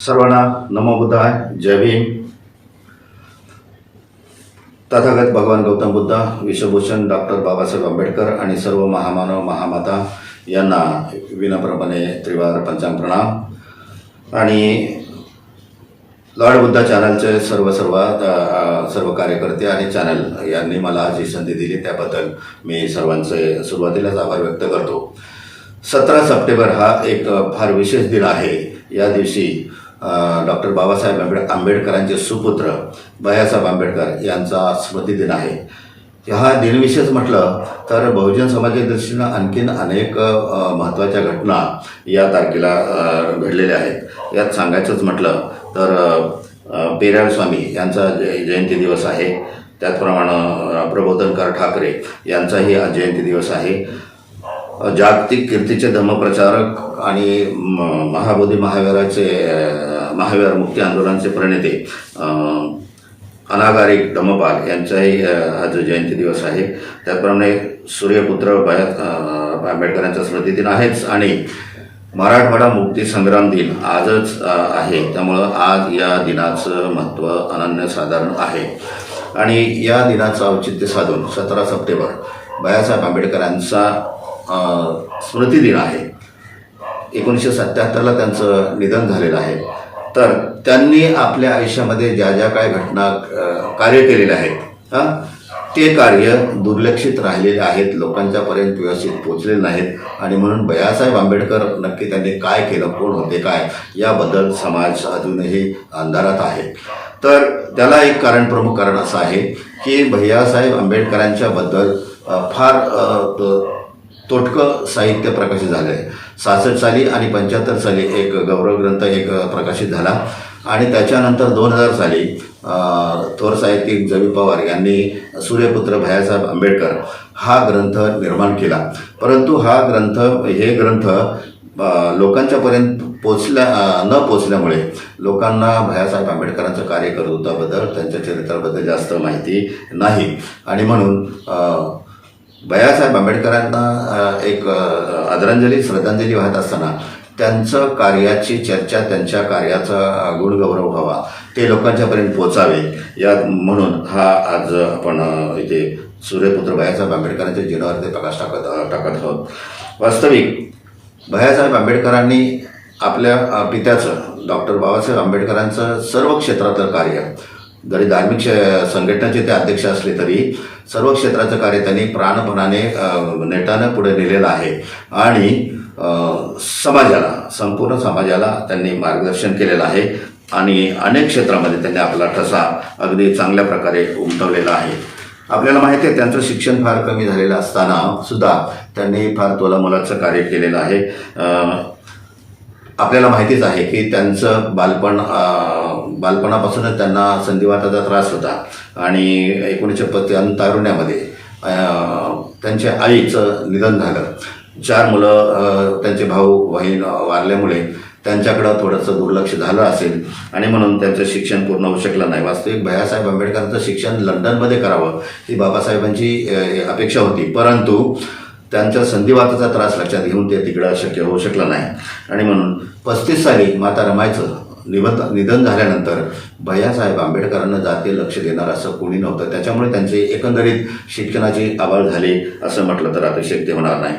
सर्वांना नमो बुद्धाय, जय भीम। तथागत भगवान गौतम बुद्ध, विश्वभूषण डॉक्टर बाबासाहेब आंबेडकर आणि सर्व महामानव महामाता यांना विनम्रपणे त्रिवार पंचांग प्रणाम। आणि लॉर्ड बुद्धा चॅनलचे सर्व कार्यकर्ते आणि चॅनल यांनी मला जी संधी दिली त्याबद्दल मी सर्वांचे सुरुवातीलाच आभार व्यक्त करतो। 17 सप्टेंबर हा एक फार विशेष दिन आहे। या दिवशी डॉक्टर बाबासाहेब आंबेडकरांचे सुपुत्र भैयासाहेब आंबेडकर यांचा स्मृतिदिन आहे। हा दिनविशेष म्हटलं तर बहुजन समाजाच्या दृष्टीनं आणखीन अनेक महत्त्वाच्या घटना या तारखेला घडलेल्या आहेत। यात सांगायचंच म्हटलं तर पेराळ स्वामी यांचा जयंती दिवस आहे। त्याचप्रमाणे प्रबोधनकार ठाकरे यांचाही आज जयंती दिवस आहे। जागतिक कीर्तीचे धम्मप्रचारक आणि महाबोधी महावीर मुक्ती आंदोलनाचे प्रणेते अनागारी धम्मपाल यांचाही आज जयंती दिवस आहे। त्याचप्रमाणे सूर्यपुत्र आंबेडकरांचा स्मृतिदिन आहेच आणि मराठवाडा मुक्ती संग्राम दिन आजच आहे। त्यामुळं आज या दिनाचं महत्त्व अनन्यसाधारण आहे। आणि या दिनाचं औचित्य साधून 17 सप्टेंबर भैयासाहेब आंबेडकरांचा स्मृतिदिन आहे। 1977ला त्यांचं निधन झालेलं आहे। तर त्यांनी आपल्या आयुष्यामध्ये ज्या ज्या काय घटना कार्य केलेले आहेत ते कार्य दुर्लक्षित राहिलेले आहेत, लोकांच्यापर्यंत व्यवस्थित पोचलेले नाहीत। आणि म्हणून भैयासाहेब आंबेडकर नक्की त्यांनी काय केलं, कोण होते, काय याबद्दल समाज अजूनही अंधारात आहे। तर त्याला एक प्रमुख कारण असं आहे की भैयासाहेब आंबेडकरांच्याबद्दल फार तोटकं साहित्य प्रकाशित झालं आहे। 66 साली आणि 75 साली एक गौरवग्रंथ प्रकाशित झाला आणि त्याच्यानंतर 2000 साली थोर साहित्यिक जवी पवार यांनी सूर्यपुत्र भैयासाहेब आंबेडकर हा ग्रंथ निर्माण केला। परंतु हे ग्रंथ लोकांच्यापर्यंत न पोचल्यामुळे लोकांना भैयासाहेब आंबेडकरांचं कार्य करत होताबद्दल त्यांच्या चरित्राबद्दल जास्त माहिती नाही। आणि म्हणून भैयासाहेब आंबेडकरांना एक आदरांजली श्रद्धांजली वाहत असताना त्यांचं कार्याची चर्चा, त्यांच्या कार्याचा गुणगौरव व्हावा, ते लोकांच्यापर्यंत पोचावे म्हणून हा आज आपण इथे सूर्यपुत्र भैयासाहेब आंबेडकरांच्या जीवनावरती प्रकाश टाकत आहोत। वास्तविक भैयासाहेब आंबेडकरांनी आपल्या पित्याचं डॉक्टर बाबासाहेब आंबेडकरांचं सर्व क्षेत्रातलं कार्य, जरी धार्मिक संघटनेचे ते अध्यक्ष असले तरी सर्व क्षेत्राचं कार्य त्यांनी प्राणपणाने नेटानं पुढे नेलेलं आहे। आणि संपूर्ण समाजाला त्यांनी मार्गदर्शन केलेलं आहे आणि अनेक क्षेत्रामध्ये त्यांनी आपला ठसा अगदी चांगल्या प्रकारे उमटवलेला आहे। आपल्याला माहिती आहे त्यांचं शिक्षण फार कमी झालेलं असताना सुद्धा त्यांनी फार तोलामोलाचं कार्य केलेलं आहे। आपल्याला माहितीच आहे की त्यांचं बालपणापासूनच त्यांना संधिवाताचा त्रास होता आणि 1995 तारुण्यामध्ये त्यांच्या आईचं निधन झालं। 4 मुलं त्यांचे भाऊ बहीण वारल्यामुळे त्यांच्याकडं थोडंसं दुर्लक्ष झालं असेल आणि म्हणून त्यांचं शिक्षण पूर्ण होऊ शकलं नाही। वास्तविक भैयासाहेब आंबेडकरांचं शिक्षण लंडनमध्ये करावं ही बाबासाहेबांची अपेक्षा होती, परंतु त्यांच्या संधिवाताचा त्रास लक्षात घेऊन ते तिकडं शक्य होऊ शकलं नाही। आणि म्हणून 35 साली माता रमाईचं निधन झाल्यानंतर भैयासाहेब आंबेडकरांना जातीय लक्ष देणार असं कोणी नव्हतं। त्याच्यामुळे त्यांचे एकंदरीत शिक्षणाची आवाज झाली असं म्हटलं तर अतिशयोक्ती होणार नाही।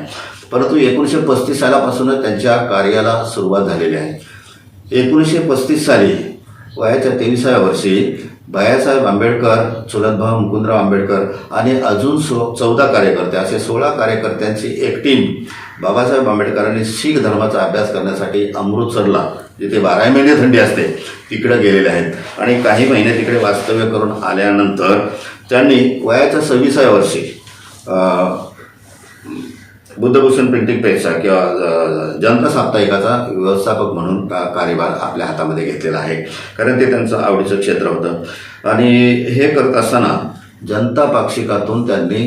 परंतु 1935 सालापासूनच त्यांच्या कार्याला सुरुवात झालेली आहे। 1935 साली वयाच्या 23व्या वर्षी भैयासाहेब आंबेडकर, चुलत भाऊ मुकुंदराव आंबेडकर आणि अजून 14 कार्यकर्ते, असे 16 कार्यकर्त्यांची एक टीम बाबासाहेब आंबेडकरांनी शीख धर्माचा अभ्यास करण्यासाठी अमृतसरला, जिथे 12 महिने थंडी असते, तिकडे गेलेले आहेत। आणि काही महिने तिकडे वास्तव्य करून आल्यानंतर त्यांनी वयाच्या 26व्या वर्षी बुद्धभूषण प्रिंटिंग प्रेसचा किंवा जनता साप्ताहिकाचा व्यवस्थापक म्हणून कार्यभार आपल्या हातामध्ये घेतलेला आहे, कारण ते त्यांचं आवडीचं क्षेत्र होतं। आणि हे करत असताना जनता पाक्षिकातून त्यांनी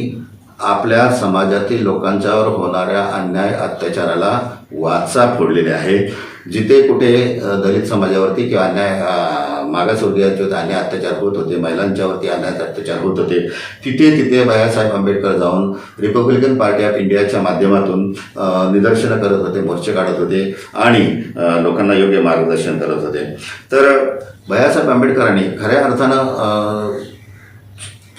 आपल्या समाजातील लोकांच्यावर होणाऱ्या अन्याय अत्याचाराला वाचा फोडलेले आहे। जिथे कुठे दलित समाजावरती किंवा अन्याय मागासवर्गीयांच्यावरती अन्याय अत्याचार होत होते, महिलांच्यावरती अन्याय अत्याचार होत होते, तिथे बाळासाहेब आंबेडकर जाऊन रिपब्लिकन पार्टी ऑफ इंडियाच्या माध्यमातून निदर्शनं करत होते, मोर्चे काढत होते आणि लोकांना योग्य मार्गदर्शन करत होते. तर बाळासाहेब आंबेडकरांनी खऱ्या अर्थानं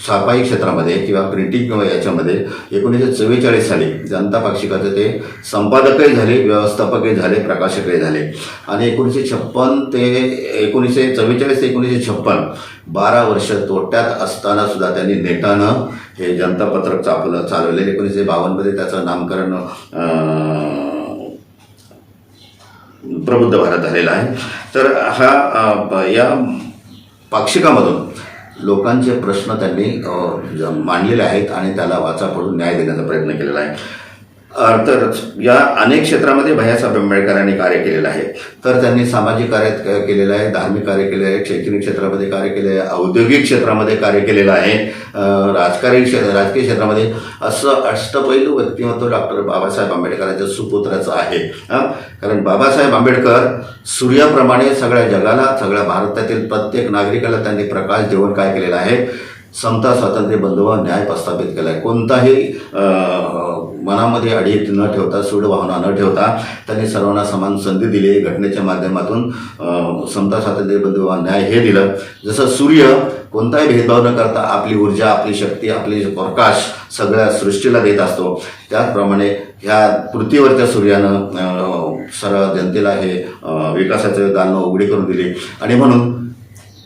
छापाई क्षेत्रामध्ये किंवा प्रिंटिंग किंवा याच्यामध्ये 1944 साली जनता पाक्षिकाचे ते संपादकही झाले, व्यवस्थापकही झाले, प्रकाशकही झाले आणि 1956 ते 1944 ते 1956 12 वर्ष तोट्यात असताना सुद्धा त्यांनी नेटानं हे जनता पत्रक चालवले. 1952 त्याचं नामकरण प्रबुद्ध भारत झालेला आहे. तर हा या पाक्षिकामधून लोकांचे प्रश्न त्यांनी मांडलेले आहेत आणि त्याला वाचा पडून न्याय देण्याचा प्रयत्न केलेला आहे. तर या अनेक क्षेत्रामध्ये बाळासाहेब आंबेडकरांनी कार्य केलेलं आहे. तर त्यांनी सामाजिक कार्य केलेलं आहे, धार्मिक कार्य केलेलं आहे, शैक्षणिक क्षेत्रामध्ये कार्य केले आहे, औद्योगिक क्षेत्रामध्ये कार्य केलेलं आहे, राजकीय क्षेत्रामध्ये. असं अष्टपैलू व्यक्तिमत्व डॉक्टर बाबासाहेब आंबेडकरांच्या सुपुत्राचं आहे. कारण बाबासाहेब आंबेडकर सूर्याप्रमाणे सगळ्या जगाला, सगळ्या भारतातील प्रत्येक नागरिकाला त्यांनी प्रकाश देऊन काय केलेला आहे, समता, स्वातंत्र्य, बंधुभाव, न्याय प्रस्थापित केला आहे. कोणताही मनामध्ये अडीत न ठेवता, सूड भावना न ठेवता त्यांनी सर्वांना समान संधी दिली. घटनेच्या माध्यमातून समता, स्वातंत्र्य, बंधुभाव, न्याय हे दिलं. जसं सूर्य कोणताही भेदभाव न करता आपली ऊर्जा, आपली शक्ती, आपली प्रकाश सगळ्या सृष्टीला देत असतो, त्याचप्रमाणे ह्या पृथ्वीवरच्या सूर्यानं सर्व जनतेला हे विकासाचे दालनं उघडी करून दिली आणि म्हणून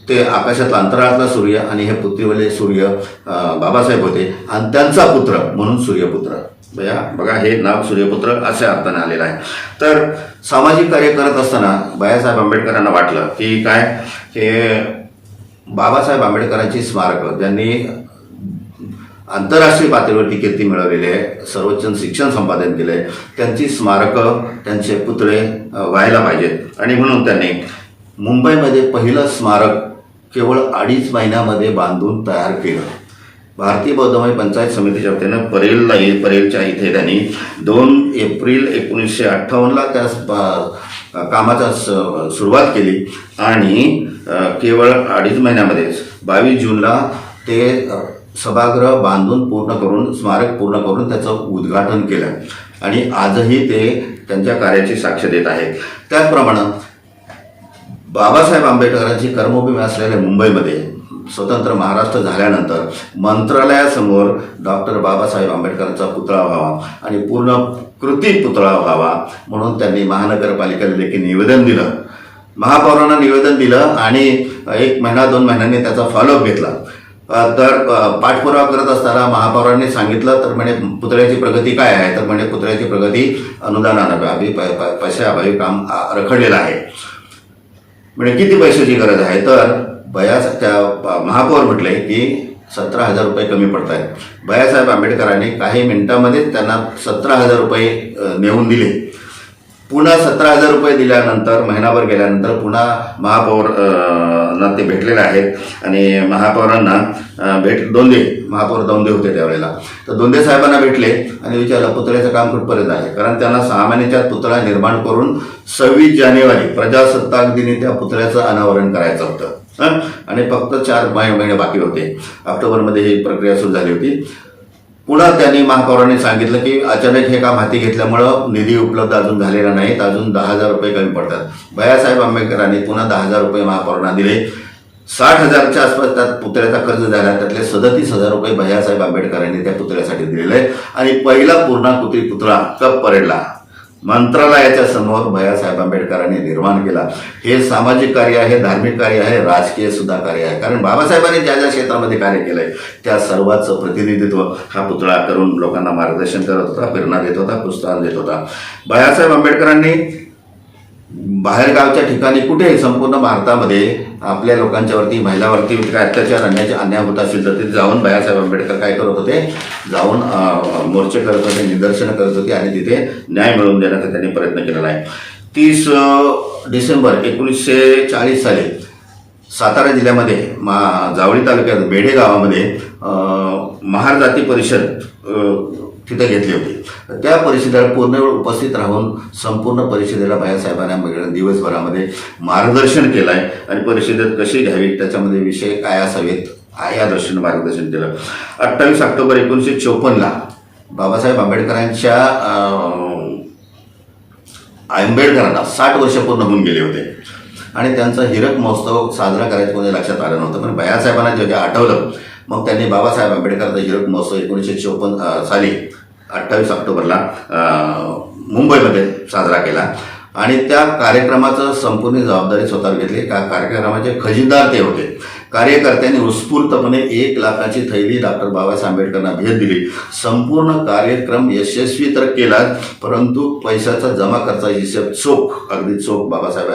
ते आकाशातला अंतराळातला सूर्य आणि हे पृथ्वीवरले सूर्य बाबासाहेब होते आणि त्यांचा पुत्र म्हणून सूर्यपुत्र. बघा हे नाव सूर्यपुत्र अशा अर्थाने आलेलं आहे. तर सामाजिक कार्य करत असताना बाळासाहेब आंबेडकरांना वाटलं की काय, हे बाबासाहेब आंबेडकरांची स्मारकं ज्यांनी आंतरराष्ट्रीय पातळीवरती कीर्ती मिळवलेली आहे, सर्वोच्च शिक्षण संपादन केलं आहे, त्यांची स्मारकं, त्यांचे पुतळे व्हायला पाहिजेत आणि म्हणून त्यांनी मुंबईमध्ये पहिलं स्मारक केवळ 2.5 महिन्यामध्ये बांधून तयार केलं. भारतीय बौद्धमय पंचायत समितीच्या वतीनं परेलच्या इथे त्यांनी 2 एप्रिल 1958ला त्या कामाचा सुरुवात केली आणि केवळ 2.5 महिन्यामध्येच 22 जूनला ते सभागृह बांधून पूर्ण करून, स्मारक पूर्ण करून त्याचं उद्घाटन केलं आणि आजही ते त्यांच्या कार्याची साक्ष देत आहेत. त्याचप्रमाणे बाबासाहेब आंबेडकरांची कर्मभूमी असलेल्या मुंबईमध्ये स्वतंत्र महाराष्ट्र झाल्यानंतर मंत्रालयासमोर डॉक्टर बाबासाहेब आंबेडकरांचा पुतळा व्हावा आणि पूर्ण कृती पुतळा व्हावा म्हणून त्यांनी महानगरपालिकेला देखील निवेदन दिलं, महापौरांना निवेदन दिलं आणि 1 महिना 2 महिन्यांनी त्याचा फॉलोअप घेतला. तर पाठपुरावा करत असताना महापौरांनी सांगितलं, तर म्हणे पुतळ्याची प्रगती काय आहे, तर म्हणे पुतळ्याची प्रगती अनुदानाअभावी, पैशाअभावी काम रखडलेलं आहे. म्हणजे किती पैशाची गरज आहे, तर त्या महापौर म्हटले की 17,000 रुपये कमी पडत आहेत. बाळासाहेब आंबेडकरांनी काही मिनिटांमध्येच त्यांना 17,000 रुपये नेऊन दिले. पुन्हा 17,000 रुपये दिल्यानंतर महिनाभर गेल्यानंतर पुन्हा महापौरांना ते भेटलेले आहेत आणि महापौरांना महापौर दोंदे होते त्यावेळेला. तर दोंदे साहेबांना भेटले आणि विचारलं पुतळ्याचं काम कुठपर्यंत आहे, कारण त्यांना 6 महिन्याच्या पुतळा निर्माण करून 26 जानेवारी प्रजासत्ताक दिनी त्या पुतळ्याचं अनावरण करायचं होतं आणि फक्त 4 महिने बाकी होते. ऑक्टोबरमध्ये ही प्रक्रिया सुरू झाली होती. पुन्हा त्यांनी महापौरांनी सांगितलं की अचानक हे काम हाती घेतल्यामुळं निधी उपलब्ध अजून झालेला नाहीत, अजून 10,000 रुपये कमी पडतात. बाळासाहेब आंबेडकरांनी पुन्हा 10,000 रुपये महापौरांना दिले. 60,000च्या आसपास त्या पुतळ्याचा खर्च झाला. त्यातले 37,000 रुपये बाळासाहेब आंबेडकरांनी त्या पुतळ्यासाठी दिलेले आहे आणि पहिला पूर्णाकृती पुतळा कप परेडला मंत्रालयाच्या समोर बाळासाहेब आंबेडकरांनी निर्माण केला. हे सामाजिक कार्य आहे, धार्मिक कार्य आहे, राजकीय सुद्धा कार्य आहे. कारण बाबासाहेबांनी ज्या ज्या क्षेत्रामध्ये कार्य केलंय त्या सर्वांचं प्रतिनिधित्व हा पुतळा करून लोकांना मार्गदर्शन करत होता, प्रेरणा देत होता, प्रोत्साहन देत होता. बाळासाहेब आंबेडकरांनी बाहेरगावच्या ठिकाणी कुठेही संपूर्ण भारतामध्ये आपल्या लोकांच्यावरती, महिलावरती काय अत्याचार अन्याय होत असेल तर तिथे जाऊन बाळासाहेब आंबेडकर काय करत होते, जाऊन मोर्चे करत होते, निदर्शनं करत होते आणि तिथे न्याय मिळवून देण्याचा त्यांनी प्रयत्न केलेला आहे. 30 डिसेंबर 1940 साली सातारा जिल्ह्यामध्ये जावळी तालुक्यात बेढे गावामध्ये महार जाती परिषद तिथे घेतली होती. त्या परिषदेला पूर्ण वेळ उपस्थित राहून संपूर्ण परिषदेला भैयासाहेबांना दिवसभरामध्ये मार्गदर्शन केलं आहे आणि परिषदेत कशी घ्यावी, त्याच्यामध्ये विषय काय असावेत या दृष्टीनं मार्गदर्शन केलं. 28 ऑक्टोबर 1954ला बाबासाहेब आंबेडकरांच्या आंबेडकरांना 60 वर्ष पूर्ण होऊन गेले होते आणि त्यांचा हिरक महोत्सव साजरा करायचं कोणी लक्षात आलं नव्हतं. पण भैयासाहेबांना जेव्हा आठवलं मग त्यांनी बाबासाहेब आंबेडकरांचा हिरक महोत्सव 1954 साली 28 ऑक्टोबरला मुंबईमध्ये साजरा केला आणि त्या कार्यक्रमाचं संपूर्ण जबाबदारी स्वतःवर घेतली. कार्यक्रमाचे खजिनदार ते होते. कार्यकर्त्यांनी उत्स्फूर्तपणे 1 लाखाची थैली डॉक्टर बाबासाहेब आंबेडकरांना भेट दिली. संपूर्ण कार्यक्रम यशस्वी तर केला, परंतु पैशाचा जमा खर्चा हिशेब चोख, अगदी चोख बाबासाहेब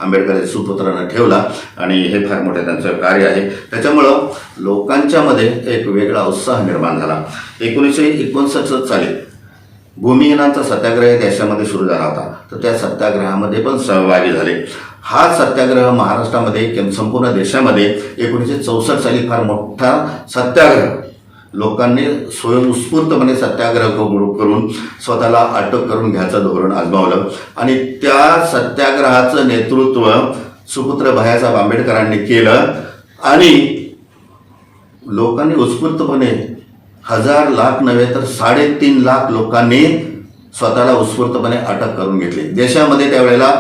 आंबेडकर सुपुत्रांना ठेवला आणि हे फार मोठे त्यांचं कार्य आहे. त्याच्यामुळं लोकांच्या मध्ये एक वेगळा उत्साह निर्माण झाला. 1959 साली भूमिहीनांचा सत्याग्रह देशामध्ये सुरू झाला होता, तर त्या सत्याग्रहामध्ये पण सहभागी झाले. हा सत्याग्रह महाराष्ट्रामध्ये संपूर्ण देशामध्ये 1964 साली फार मोठा सत्याग्रह लोकांनी स्वयंस्फूर्तपणे सत्याग्रह करून स्वतःला अटक करून घ्यायचं धोरण आजमावलं आणि त्या सत्याग्रहाचं नेतृत्व सुपुत्र भैयासाहेब आंबेडकरांनी केलं आणि लोकांनी उत्स्फूर्तपणे 1000 लाख नव्हे तर 3.5 लाख लोकांनी स्वतःला उत्स्फूर्तपणे अटक करून घेतली. देशामध्ये त्यावेळेला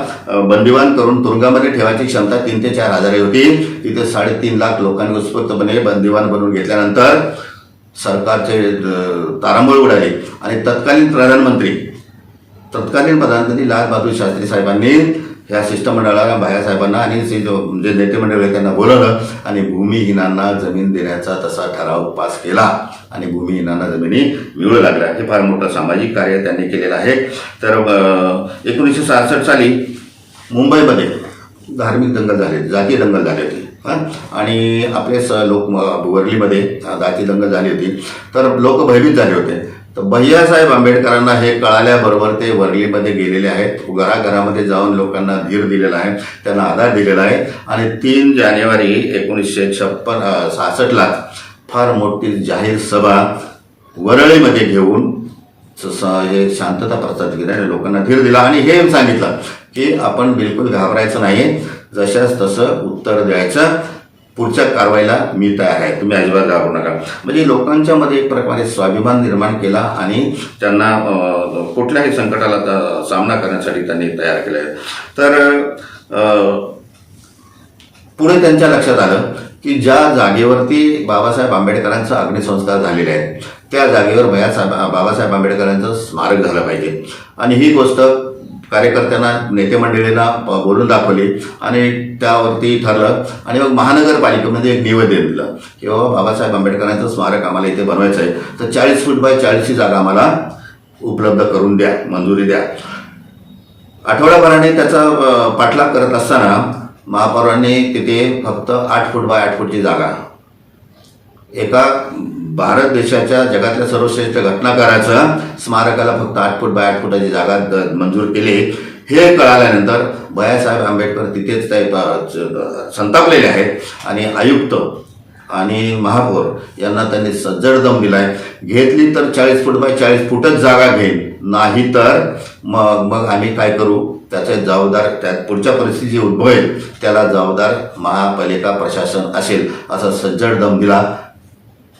बंदिवान करून तुरुंगामध्ये ठेवायची क्षमता 3 ते 4 हजार होती. तिथे 3.5 लाख लोकांनी उत्स्फूर्तपणे बंदिवान बनवून घेतल्यानंतर सरकारचे तारांबळ उडाली आणि तत्कालीन प्रधानमंत्री लाल बहादूर शास्त्री साहेबांनी ह्या शिष्टमंडळाला भैयासाहेबांना आणि जे नेते मंडळ आहे त्यांना बोलवलं आणि भूमिहीनांना जमीन देण्याचा तसा ठराव पास केला आणि भूमिहीनांना जमिनी मिळू लागल्या. हे फार मोठं सामाजिक कार्य त्यांनी केलेलं आहे. तर 1966 साली मुंबईमध्ये धार्मिक दंगल झाले, जातीय दंगल झाली होती आणि आपले लोक वरलीमध्ये जातीय दंगल झाली होती, तर लोक भयभीत झाले होते. तर भैयासाहेब आंबेडकरांना हे कळाल्याबरोबर ते वरलीमध्ये गेलेले आहेत. घराघरामध्ये जाऊन लोकांना धीर दिलेला आहे, त्यांना आधार दिलेला आहे आणि 3 जानेवारी 1966ला फार मोठी जाहीर सभा वरळीमध्ये घेऊन हे शांतता प्रस्थापित केली आणि लोकांना धीर दिला आणि हे सांगितलं की आपण बिलकुल घाबरायचं नाही, जशाच तसं उत्तर द्यायचं, पुढच्या कारवाईला मी तयार आहे, तुम्ही अजिबात घाबरू नका. म्हणजे लोकांच्या मध्ये एक प्रकारे स्वाभिमान निर्माण केला आणि त्यांना कुठल्याही संकटाला सामना करण्यासाठी त्यांनी तयार केलं आहे. तर पुढे त्यांच्या लक्षात आलं की ज्या जागेवरती बाबासाहेब आंबेडकरांचा अग्निसंस्कार झालेले आहेत त्या जागेवर बाबासाहेब आंबेडकरांचं स्मारक झालं पाहिजे आणि ही गोष्ट कार्यकर्त्यांना नेते मंडळींना बोलून दाखवली आणि त्यावरती ठरलं आणि मग महानगरपालिकेमध्ये एक निवेदन दिलं की बाबा बाबासाहेब आंबेडकरांचं स्मारक आम्हाला इथे बनवायचं आहे, तर 40 फूट बाय 40 जागा आम्हाला उपलब्ध करून द्या, मंजुरी द्या. आठवड्याभराने त्याचा पाठलाग करत असताना महापौरांनी तिथे फक्त 8 फूट बाय 8 फूटची जागा एका भारत देशाच्या जगातल्या सर्वश्रेष्ठ घटनाकाराचं स्मारकाला फक्त 8 फूट बाय 8 फुटाची जागा मंजूर केली. हे कळाल्यानंतर भैयासाहेब आंबेडकर तिथेच संतापलेले आहेत आणि आयुक्त आणि महापौर यांना त्यांनी सज्जड दम दिलाय. घेतली तर 40 फूट बाय 40 फुटच जागा घेईन, नाही तर मग आम्ही काय करू, त्याचे जबाबदार त्या पुढच्या परिस्थिती जी उद्भवेल त्याला जबाबदार महापालिका प्रशासन असेल असा सज्जड दम दिला.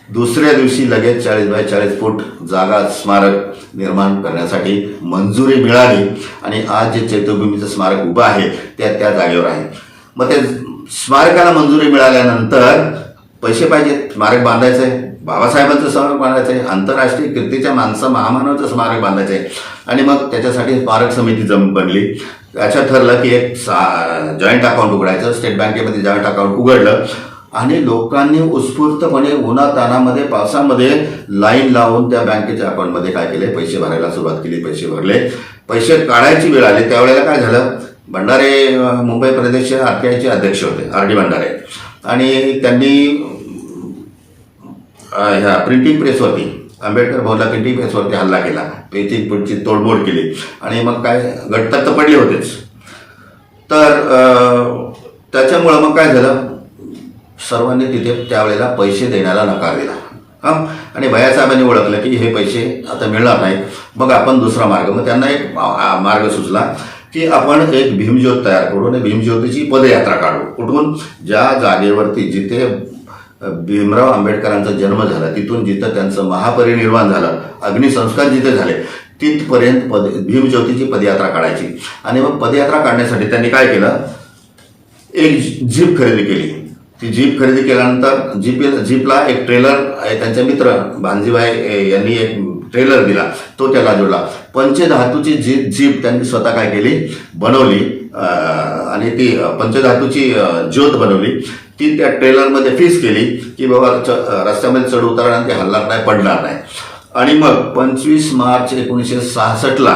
दुसऱ्या दिवशी लगेच 40 बाय 40 फूट जागा स्मारक निर्माण करण्यासाठी मंजुरी मिळाली आणि आज जे चैत्यभूमीचं स्मारक उभं आहे त्या जागेवर आहे. मग ते स्मारकाला मंजुरी मिळाल्यानंतर पैसे पाहिजेत, स्मारक बांधायचं आहे, बाबासाहेबांचं स्मारक बांधायचं आहे, आंतरराष्ट्रीय कीर्तीच्या महामानवाचं स्मारक बांधायचं आहे आणि मग त्याच्यासाठी स्मारक समिती बनली. त्याच्यात ठरलं की एक जॉईंट अकाउंट उघडायचं. स्टेट बँकेमध्ये जॉईंट अकाउंट उघडलं आणि लोकांनी उत्स्फूर्तपणे उन्हातानामध्ये पावसामध्ये लाईन लावून त्या बँकेच्या अकाउंटमध्ये काय केले, पैसे भरायला सुरुवात केली. पैसे भरले. पैसे काढायची वेळ आली त्यावेळेला काय झालं, भंडारे मुंबई प्रदेश RTIचे अध्यक्ष होते, RD भंडारे, आणि त्यांनी ह्या प्रिंटिंग प्रेसवरती आंबेडकर भवनला प्रिंटिंग प्रेसवरती हल्ला केला, प्रिंटिंग प्रेसची तोडमोड केली आणि मग काय गटतट तर पडले होतेच. तर त्याच्यामुळं मग काय झालं, सर्वांनी तिथे त्यावेळेला पैसे देण्याला नकार दिला. आणि भैयासाहेबांनी ओळखलं की हे पैसे आता मिळणार नाहीत, मग आपण दुसरा मार्ग, मग त्यांना एक मार्ग सुचला की आपण एक भीमज्योत तयार करू आणि भीमज्योतीची पदयात्रा काढू. कुठून? ज्या जागेवरती जिथे भीमराव आंबेडकरांचा जन्म झाला, तिथून जिथं त्यांचं महापरिनिर्वाण झालं, अग्निसंस्कार जिथे झाले, तिथपर्यंत भीमज्योतीची पदयात्रा काढायची. आणि मग पदयात्रा काढण्यासाठी त्यांनी काय केलं, एक जीप खरेदी केली. ती जीप खरेदी केल्यानंतर जीपला एक ट्रेलर, त्यांचे मित्र भानजीभाई यांनी एक ट्रेलर दिला, तो त्याला जोडला. पंचधातूची जीप त्यांनी स्वतः काय केली, बनवली आणि ती पंचधातूची ज्योत बनवली. ती त्या ट्रेलरमध्ये फिक्स केली की बाबा रस्त्यामध्ये चढ उतारणार, ते हलणार नाही, पडणार नाही. आणि मग 25 मार्च 1966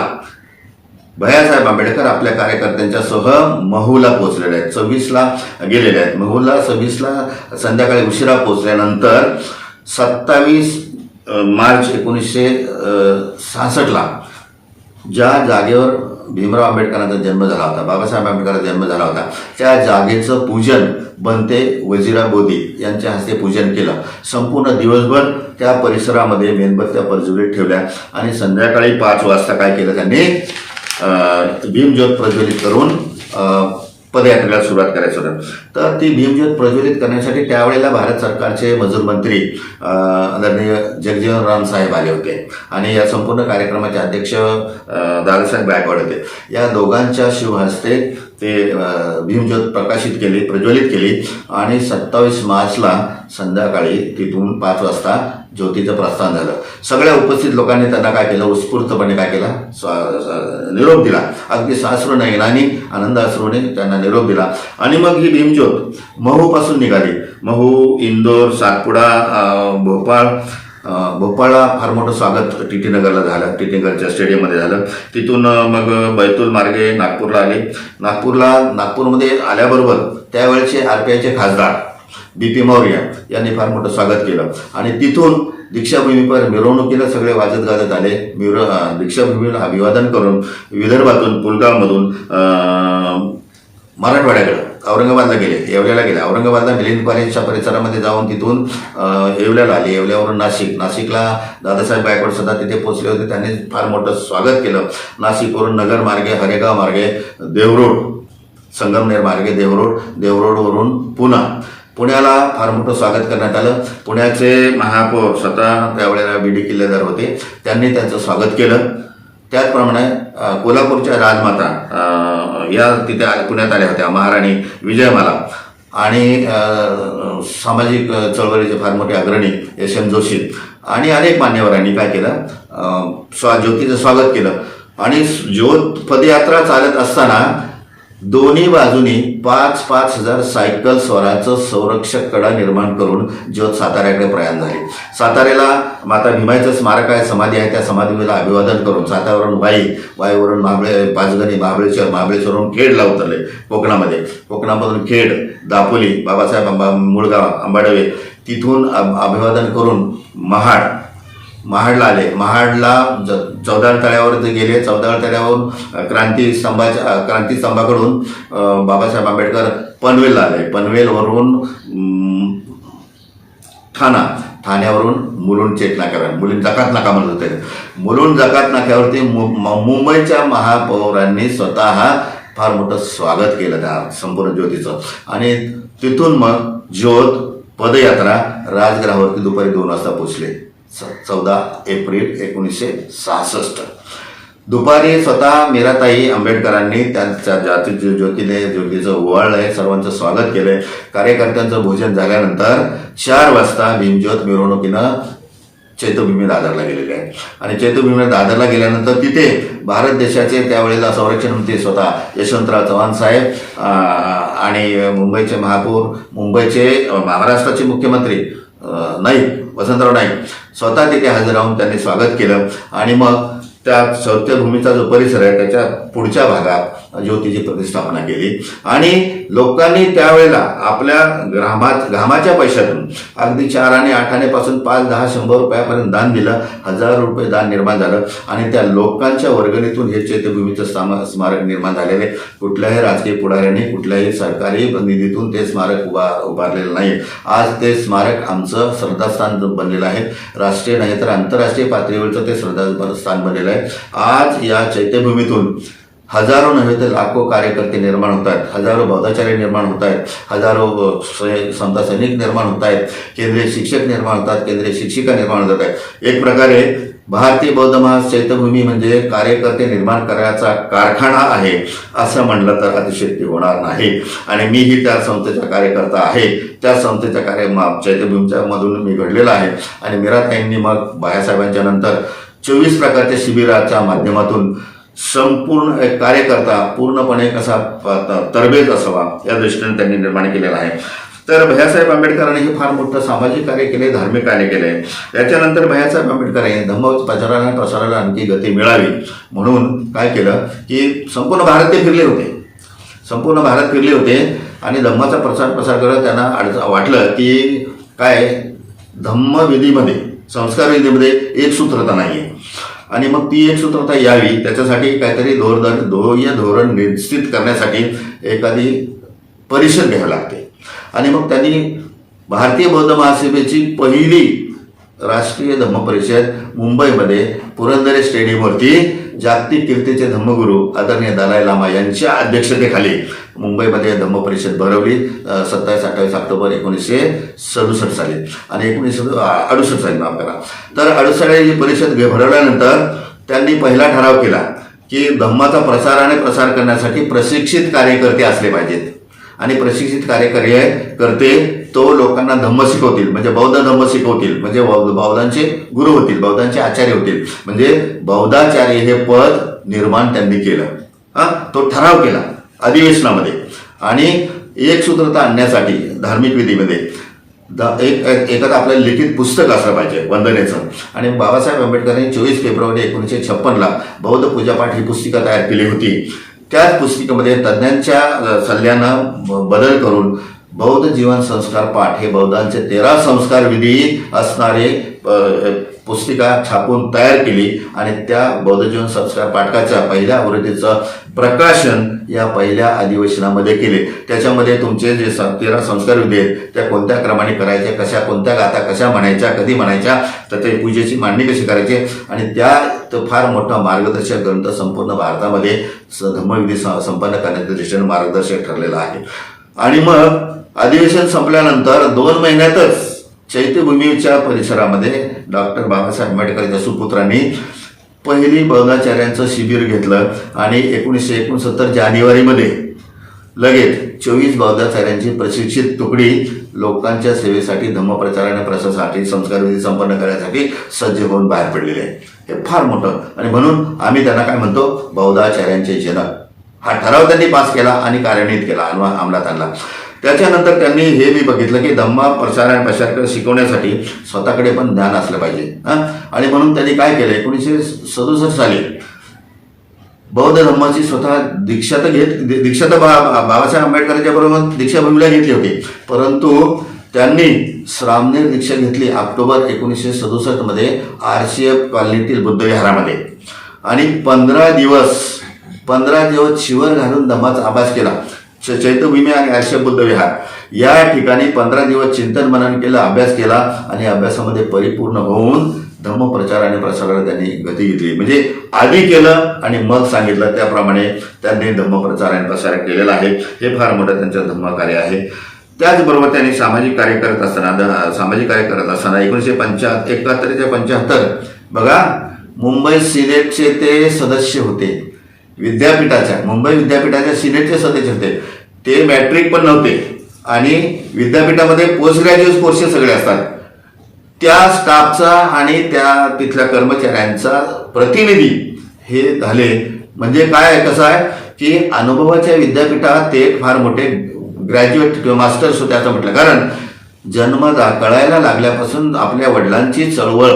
भैयासाहेब आंबेडकर आपल्या कार्यकर्त्यांच्या सह महूला पोहोचलेले आहेत. 26ला गेलेले आहेत. महूला 26ला संध्याकाळी उशिरा पोहोचल्यानंतर 27 मार्च 1966 ज्या जागेवर भीमराव आंबेडकरांचा जन्म झाला होता, बाबासाहेब आंबेडकरांचा जन्म झाला होता, त्या जागेचं पूजन बनते वजीरा बोधी यांच्या हस्ते पूजन केलं. संपूर्ण दिवसभर त्या परिसरामध्ये मेणबत्त्या प्रज्वलित ठेवल्या आणि संध्याकाळी 5 वाजता काय केलं, त्यांनी भीमज्योत प्रज्वलित करून पदयात्रेला सुरुवात करायचं होतं. तर ती भीमज्योत प्रज्वलित करण्यासाठी त्यावेळेला भारत सरकारचे मजूर मंत्री आदरणीय जगजीवनराम साहेब आले होते आणि या संपूर्ण कार्यक्रमाचे अध्यक्ष दादासाहेब गायकवाड होते. या दोघांच्या शुभहस्ते ते भीमज्योत प्रज्वलित केली आणि 27 मार्चला संध्याकाळी तिथून 5 वाजता ज्योतीचं प्रस्थान झालं. सगळ्या उपस्थित लोकांनी त्यांना काय केलं, उत्स्फूर्तपणे काय केला, निरोप दिला. अगदी साश्रूने आणि आनंदाश्रूने त्यांना निरोप दिला. आणि मग ही भीमज्योत महूपासून निघाली. महू, इंदोर, सातपुडा, भोपाळला फार मोठं स्वागत टीटी नगरला झालं, टीटी नगरच्या स्टेडियममध्ये झालं. तिथून मग बैतूल मार्गे नागपूरला आले. नागपूरमध्ये आल्याबरोबर त्यावेळेचे RPIचे खासदार BP मौर्य यांनी फार मोठं स्वागत केलं आणि तिथून दीक्षाभूमीवर मिरवणुकीला सगळे वाजत गाजत आले. दीक्षाभूमीला अभिवादन करून विदर्भातून, पुलगावमधून मराठवाड्याकडे औरंगाबादला गेले, येवल्याला गेले. औरंगाबादला मिलिंद कॉलेजच्या परिसरामध्ये जाऊन तिथून येवल्याला आले. येवल्यावरून नाशिकला दादासाहेब गायकवाड सुद्धा तिथे पोहोचले होते. त्यांनी फार मोठं स्वागत केलं. नाशिकवरून नगर मार्गे, हरेगाव मार्गे, देवरोड, संगमनेर मार्गे देवरोडवरून पुण्याला फार मोठं स्वागत करण्यात आलं. पुण्याचे महापौर स्वतः त्यावेळेला BD किल्लेदार होते, त्यांनी त्यांचं स्वागत केलं. त्याचप्रमाणे कोल्हापूरच्या राजमाता या तिथे पुण्यात आल्या होत्या, महाराणी विजयमाला आणि सामाजिक चळवळीचे फार मोठे अग्रणी SM जोशी आणि अनेक मान्यवरांनी काय केलं, ज्योतीचं स्वागत केलं. आणि ज्योत पदयात्रा चालत असताना दोन्ही बाजूनी 5,000 सायकल स्वाराचं संरक्षक कडा निर्माण करून ज्योत साताऱ्याकडे प्रयाण झाली. साताऱ्याला माता भीमाईचं स्मारक आहे, समाधी आहे. त्या समाधीला अभिवादन करून साताऱ्यावरून वाईवरून पाचगणी, महाबळेश्वरवरून खेडला उतरले. कोकणामधून खेड, दापोली, बाबासाहेब मुळगाव, अंबाडवे, तिथून अभिवादन करून महाडला आले. महाडला 14 तळ्यावर ते गेले. 14 तळ्यावरून क्रांतीस्तंभाकडून बाबासाहेब आंबेडकर पनवेलला आले. पनवेलवरून ठाण्यावरून मुलुंड चेक नाक्यावर, मुलुंड जकात नाका म्हणत होते. मुलुंड जकात नाक्यावरती मुंबईच्या महापौरांनी स्वतः फार मोठं स्वागत केलं त्या संपूर्ण ज्योतीचं. आणि तिथून मग ज्योत पदयात्रा राजगृहावरती दुपारी 2 वाजता पोहोचले. 14 एप्रिल 1966 दुपारी स्वतः मीराताई आंबेडकरांनी त्यांच्या ज्योतीचं ओवाळलंय, सर्वांचं स्वागत केलंय. कार्यकर्त्यांचं भोजन झाल्यानंतर 4 वाजता भीमज्योत मिरवणुकीनं चैत्यभूमी दादरला गेलेले आहे. आणि चैत्यभूमी दादरला गेल्यानंतर तिथे भारत देशाचे त्यावेळेला संरक्षण मंत्री स्वतः यशवंतराव चव्हाण साहेब आणि मुंबईचे महापौर, महाराष्ट्राचे मुख्यमंत्री वसंतराव नाईक स्वतः तिथे हजर राहून त्यांनी स्वागत केलं. आणि मग त्या चैत्यभूमीचा जो परिसर आहे त्याच्या पुढच्या भागात ज्योतीची प्रतिष्ठापना केली आणि लोकांनी त्यावेळेला आपल्या घामाच्या पैशातून अगदी 4 आणि 8 आण्यापासून 5, 10, 100 रुपयापर्यंत दान दिलं. हजारो रुपये दान निर्माण झालं आणि त्या लोकांच्या वर्गणीतून हे चैत्यभूमीचं स्मारक निर्माण झालेले. कुठल्याही राजकीय पुढाऱ्यांनी कुठल्याही सरकारी निधीतून ते स्मारक उभारलेलं नाही. आज ते स्मारक आमचं श्रद्धास्थान बनलेलं आहे. राष्ट्रीय नाही तर आंतरराष्ट्रीय पातळीवरचं ते श्रद्धास्थान बनलेलं आहे. आज या चैत्यभूमीतून हजारो नव्हे तर लाखो कार्यकर्ते निर्माण होत आहेत, हजारो बौद्धाचार्य निर्माण होत आहेत, हजारो समता सैनिक निर्माण होत आहेत, केंद्रीय शिक्षक निर्माण होतात, केंद्रीय शिक्षिका निर्माण होत आहेत. एक प्रकारे भारतीय बौद्ध महाराज चैत्यभूमी म्हणजे कार्यकर्ते निर्माण करायचा कारखाना आहे असं म्हणलं तर अतिशयोक्ती होणार नाही. आणि मीही त्या संस्थेचा कार्यकर्ता आहे. त्या संस्थेच्या चैत्यभूमीच्या मधून मी घडलेला आहे. आणि मीराताईंनी मग बाळासाहेबांच्या नंतर 24 प्रकारच्या शिबिराच्या माध्यमातून संपूर्ण एक कार्यकर्ता पूर्णपणे कसा तरबेज असावा या दृष्टीने त्यांनी निर्माण केलेला आहे. तर भैयासाहेब आंबेडकरांनी हे फार मोठं सामाजिक कार्य केले, धार्मिक कार्य केले. त्याच्यानंतर भैयासाहेब आंबेडकरांनी धम्म प्रचाराला आणखी गती मिळावी म्हणून काय केलं की संपूर्ण भारत ते फिरले होते. संपूर्ण भारत फिरले होते आणि धम्माचा प्रसार करत त्यांना वाटलं की काय धम्मविधीमध्ये संस्कार विधीमध्ये एक सूत्रता नाही आहे आणि मग ती एक सूत्रता यावी त्याच्यासाठी काहीतरी धोरण निश्चित करण्यासाठी एखादी परिषद घ्यावी लागते. आणि मग त्यांनी भारतीय बौद्ध महासभेची पहिली राष्ट्रीय धम्म परिषद मुंबईमध्ये पुरंदरे स्टेडियमवरती जागतिक कीर्तीचे धम्मगुरू आदरणीय दलाई लामा यांच्या अध्यक्षतेखाली मुंबईमध्ये धम्म परिषद भरवली 27-28 ऑक्टोबर 1967 साली आणि 1968 साली माफ करा. तर 68 साली ही परिषद भरवल्यानंतर त्यांनी पहिला ठराव केला की धम्माचा प्रसार करण्यासाठी प्रशिक्षित कार्यकर्ते असले पाहिजेत आणि प्रशिक्षित कार्यकर्ते तो लोकांना धम्म शिकवतील म्हणजे बौद्ध धम्म शिकवतील म्हणजे बौद्धांचे गुरु होतील, बौद्धांचे आचार्य होतील म्हणजे बौद्धाचार्य हे पद निर्माण त्यांनी केलं. तो ठराव केला अधिवेशनामध्ये आणि एक सूत्रता आणण्यासाठी धार्मिक विधीमध्ये एखादं आपल्याला लिखित पुस्तक असलं पाहिजे वंदनेचं. आणि बाबासाहेब आंबेडकरांनी 24 फेब्रुवारी 1956 बौद्ध पूजापाठ ही पुस्तिका तयार केली होती. त्याच पुस्तिकेमध्ये तज्ज्ञांच्या सल्ल्यानं बदल करून बौद्ध जीवन संस्कार पाठ हे बौद्धांचे 13 संस्कार विधी असणारे पुस्तिका छापून तयार केली आणि त्या बौद्ध जीवन संस्कार पाठकाच्या पहिल्या आवृत्तीचं प्रकाशन या पहिल्या अधिवेशनामध्ये केले. त्याच्यामध्ये तुमचे जे 13 संस्कार विधी आहेत त्या कोणत्या क्रमाने करायचे, कोणत्या गाथा कशा म्हणायच्या, कधी म्हणायच्या, तर ते पूजेची मांडणी कशी करायची आणि त्यात फार मोठा मार्गदर्शक ग्रंथ संपूर्ण भारतामध्ये धम्मविधी संपन्न करण्याच्या दृष्टीने मार्गदर्शक ठरलेला आहे. आणि मग अधिवेशन संपल्यानंतर 2 महिन्यातच चैत्यभूमीच्या परिसरामध्ये डॉक्टर बाबासाहेब आंबेडकरांच्या सुपुत्रांनी पहिली बौद्धाचार्यांचं शिबिर घेतलं आणि 1969 जानेवारीमध्ये लगेच 24 बौद्धाचार्यांची प्रशिक्षित तुकडी लोकांच्या सेवेसाठी धम्मप्रचार आणि प्रसारासाठी संस्कारविधी संपन्न करण्यासाठी सज्ज होऊन बाहेर पडलेले आहे. हे फार मोठं आणि म्हणून आम्ही त्यांना काय म्हणतो बौद्धाचार्यांचे जनक. हा ठराव त्यांनी पास केला आणि कार्यान्वित केला अंमलात आणला. त्याच्यानंतर त्यांनी हे बी बघितलं की धम्म प्रसार शिकवण्यासाठी स्वतःकडे पण ज्ञान असलं पाहिजे. आणि म्हणून त्यांनी काय केलं 1967 साली बौद्ध धम्माची स्वतः दीक्षा तर बाबासाहेब आंबेडकरांच्या बरोबर दीक्षाभूमीला घेतली होती परंतु त्यांनी श्रामणेर दीक्षा घेतली ऑक्टोबर 1967 मध्ये RCF कॉलनीतील बुद्धविहारामध्ये आणि 15 दिवस शिवर घालून धम्माचा अभ्यास केला. चैत्यभूमी आणि RCF बुद्धविहार या ठिकाणी 15 दिवस चिंतन मनन केलं, अभ्यास केला आणि अभ्यासामध्ये परिपूर्ण होऊन धम्म प्रचार आणि प्रसाराला त्यांनी गती घेतली. म्हणजे आधी केलं आणि मग सांगितलं त्याप्रमाणे त्यांनी धम्म प्रचार आणि प्रसार केलेला आहे. हे फार मोठं त्यांचं धम्म कार्य आहे. त्याचबरोबर त्यांनी सामाजिक कार्य करत असताना 1971 ते 75 बघा मुंबई सिनेटचे ते सदस्य होते. मुंबई विद्यापीठाच्या सिनेटचे सदस्य होते. ते मॅट्रिक पण नव्हते आणि विद्यापीठामध्ये पोस्ट ग्रॅज्युएट कोर्सेस सगळे असतात. त्या स्टाफचा आणि त्या तिथल्या कर्मचाऱ्यांचा प्रतिनिधी हे झाले. म्हणजे काय कसं आहे की अनुभवाच्या विद्यापीठात ते फार मोठे ग्रॅज्युएट किंवा मास्टर्स होते असं म्हटलं. कारण कळायला लागल्यापासून आपल्या वडिलांची चळवळ,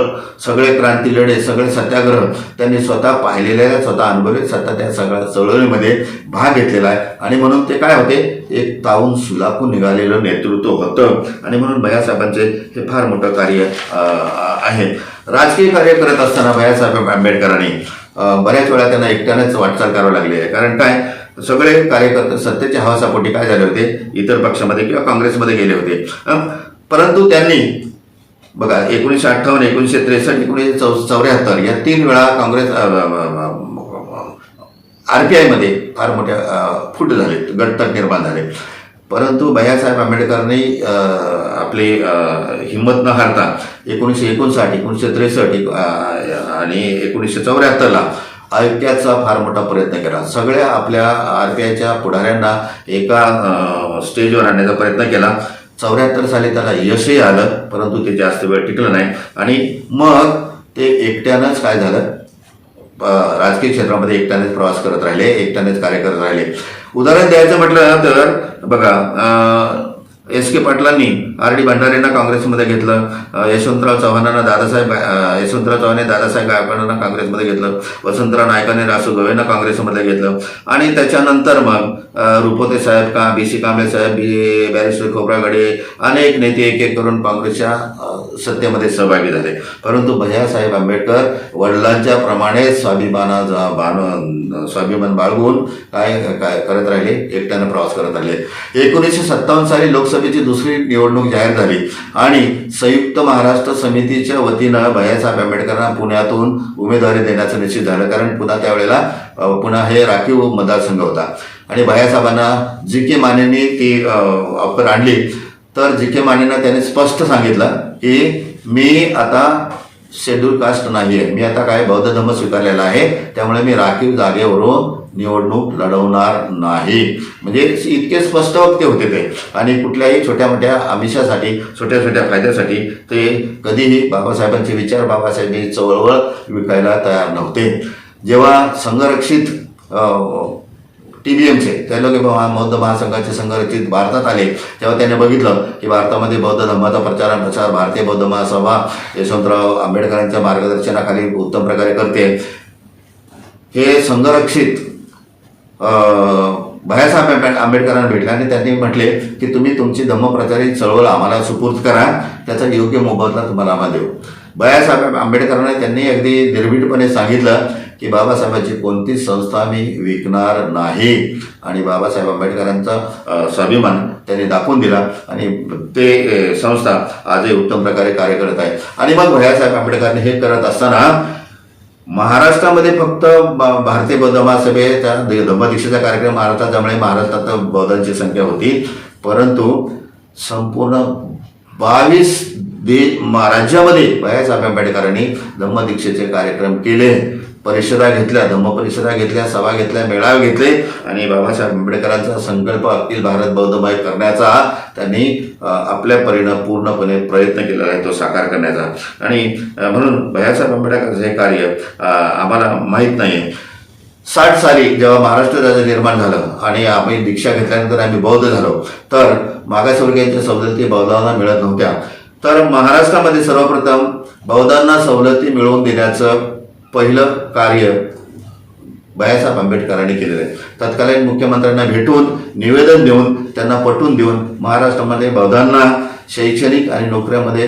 सगळे क्रांती लढे, सगळे सत्याग्रह त्यांनी स्वतः पाहिलेले आहेत, स्वतः अनुभवले, स्वतः त्या सगळ्या चळवळीमध्ये भाग घेतलेला आहे. आणि म्हणून ते काय होते, एक तावून सुलाखून निघालेलं नेतृत्व होतं. आणि म्हणून भैयासाहेबांचे हे फार मोठं कार्य आहे. राजकीय कार्य करत असताना भैयासाहेब आंबेडकरांनी बऱ्याच वेळा त्यांना एकट्यानेच वाटचाल करावी लागली आहे. कारण काय, सगळे कार्यकर्ते सत्तेच्या हवासापोटी काय झाले होते, इतर पक्षामध्ये किंवा काँग्रेसमध्ये गेले होते. परंतु त्यांनी बघा 1958, 1963, 1974 या 3 वेळा काँग्रेस RPI मध्ये फार मोठ्या फूट झाले, गटतट निर्माण झाले. परंतु भैयासाहेब आंबेडकरांनी आपली हिंमत न हारता 1959, 1963 आणि 1974 ऐक्याचा फार मोठा प्रयत्न केला. सगळ्या आपल्या RPIच्या पुढाऱ्यांना एका स्टेजवर आणण्याचा प्रयत्न केला. 74 साली त्याला यशही आलं, परंतु ते जास्त वेळ टिकलं नाही. आणि मग ते एकट्यानंच काय झालं, राजकीय क्षेत्रामध्ये एकट्यानेच प्रवास करत राहिले, एकट्यानेच कार्य करत राहिले. उदाहरण द्यायचं म्हटलं तर बघा, S.K. पाटलांनी R.D. भंडारेंना काँग्रेसमध्ये घेतलं, यशवंतराव चव्हाणांना दादासाहेब गायकवाडांना काँग्रेसमध्ये घेतलं, वसंतराव नाईकांनी रासू गवेंना काँग्रेसमध्ये घेतलं. आणि त्याच्यानंतर मग रुपोते साहेब, B.C. कांबळे साहेब, बॅरिस्टर खोब्रागडे, अनेक नेते एक एक करून काँग्रेसच्या सत्तेमध्ये सहभागी झाले. परंतु भैयासाहेब आंबेडकर वडिलांच्या प्रमाणे स्वाभिमान बाळगून काय करत राहिले, एकट्यानं प्रवास करत राहिले. 1957 साली लोकसभेची दुसरी निवडणूक जाहीर झाली आणि संयुक्त महाराष्ट्र समितीच्या वतीनं भैयासाहेब आंबेडकरांना पुण्यातून उमेदवारी देण्याचं निश्चित झालं. कारण पुन्हा त्यावेळेला पुन्हा हे राखीव मतदारसंघ होता. आणि भैयासाहेबांना जी.के. मानेंनी ती ऑफर आणली. तर जी.के. मानेंना त्याने स्पष्ट सांगितलं की मी आता शेड्यूल कास्ट नाही आहे, मी आता काय बौद्ध धर्म स्वीकारलेला आहे, त्यामुळे मी राखीव जागेवरून निवडणूक लढवणार नाही. म्हणजे इतके स्पष्ट वक्ते होते ते. आणि कुठल्याही छोट्या मोठ्या आमिषासाठी, छोट्या छोट्या फायद्यासाठी ते कधीही बाबासाहेबांचे विचार, बाबासाहेबांची चळवळ विकायला तयार नव्हते. जेव्हा संघरक्षित TBMचे त्या लोक बौद्ध महासंघाचे संघरक्षित भारतात आले, तेव्हा त्याने बघितलं की भारतामध्ये बौद्ध धर्माचा प्रचार आणि प्रसार भारतीय बौद्ध महासभा यशवंतराव आंबेडकरांच्या मार्गदर्शनाखाली उत्तम प्रकारे करते. हे संघरक्षित भैयासाहेब आंबेडकरांना भेटले आणि त्यांनी म्हटले की तुम्ही तुमची धम्मप्रचारित चळवळ आम्हाला सुपूर्द करा, त्याचा योग्य मोबदला तुम्हाला आम्हाला देऊ. भैयासाहेब आंबेडकरांना त्यांनी अगदी निर्भीडपणे सांगितलं की बाबासाहेबांची कोणतीच संस्था मी विकणार नाही. आणि बाबासाहेब आंबेडकरांचा स्वाभिमान त्यांनी दाखवून दिला आणि ते संस्था आजही उत्तम प्रकारे कार्य करत आहे. आणि मग भैयासाहेब आंबेडकरांनी हे करत असताना महाराष्ट्रामध्ये फक्त भारतीय बौद्ध महासभेच्या धम्मदीक्षेचा कार्यक्रम महाराष्ट्रात, त्यामुळे महाराष्ट्रात बौद्धांची संख्या होती. परंतु संपूर्ण 22 राज्यामध्ये भैयासाहेब आंबेडकरांनी धम्मदीक्षेचे कार्यक्रम केले, परिषदा घेतल्या, धम्म परिषदा घेतल्या, सभा घेतल्या, मेळावे घेतले. आणि बाबासाहेब आंबेडकरांचा संकल्प अखिल भारत बौद्धमय करण्याचा त्यांनी आपल्या परीनं पूर्णपणे प्रयत्न केलेला आहे, तो साकार करण्याचा. आणि म्हणून भैयासाहेब आंबेडकरांचं हे कार्य आम्हाला माहीत नाही. 60 साली जेव्हा महाराष्ट्र राज्य निर्माण झालं आणि आम्ही दीक्षा घेतल्यानंतर आम्ही बौद्ध झालो, तर मागासवर्गीयांच्या सवलती बौद्धांना मिळत नव्हत्या. तर महाराष्ट्रामध्ये सर्वप्रथम बौद्धांना सवलती मिळवून देण्याचं पहिलं कार्य भैयासाहेब आंबेडकरांनी केलेलं आहे. तत्कालीन मुख्यमंत्र्यांना भेटून निवेदन देऊन त्यांना पटवून देऊन महाराष्ट्रामध्ये बौद्धांना शैक्षणिक आणि नोकऱ्यामध्ये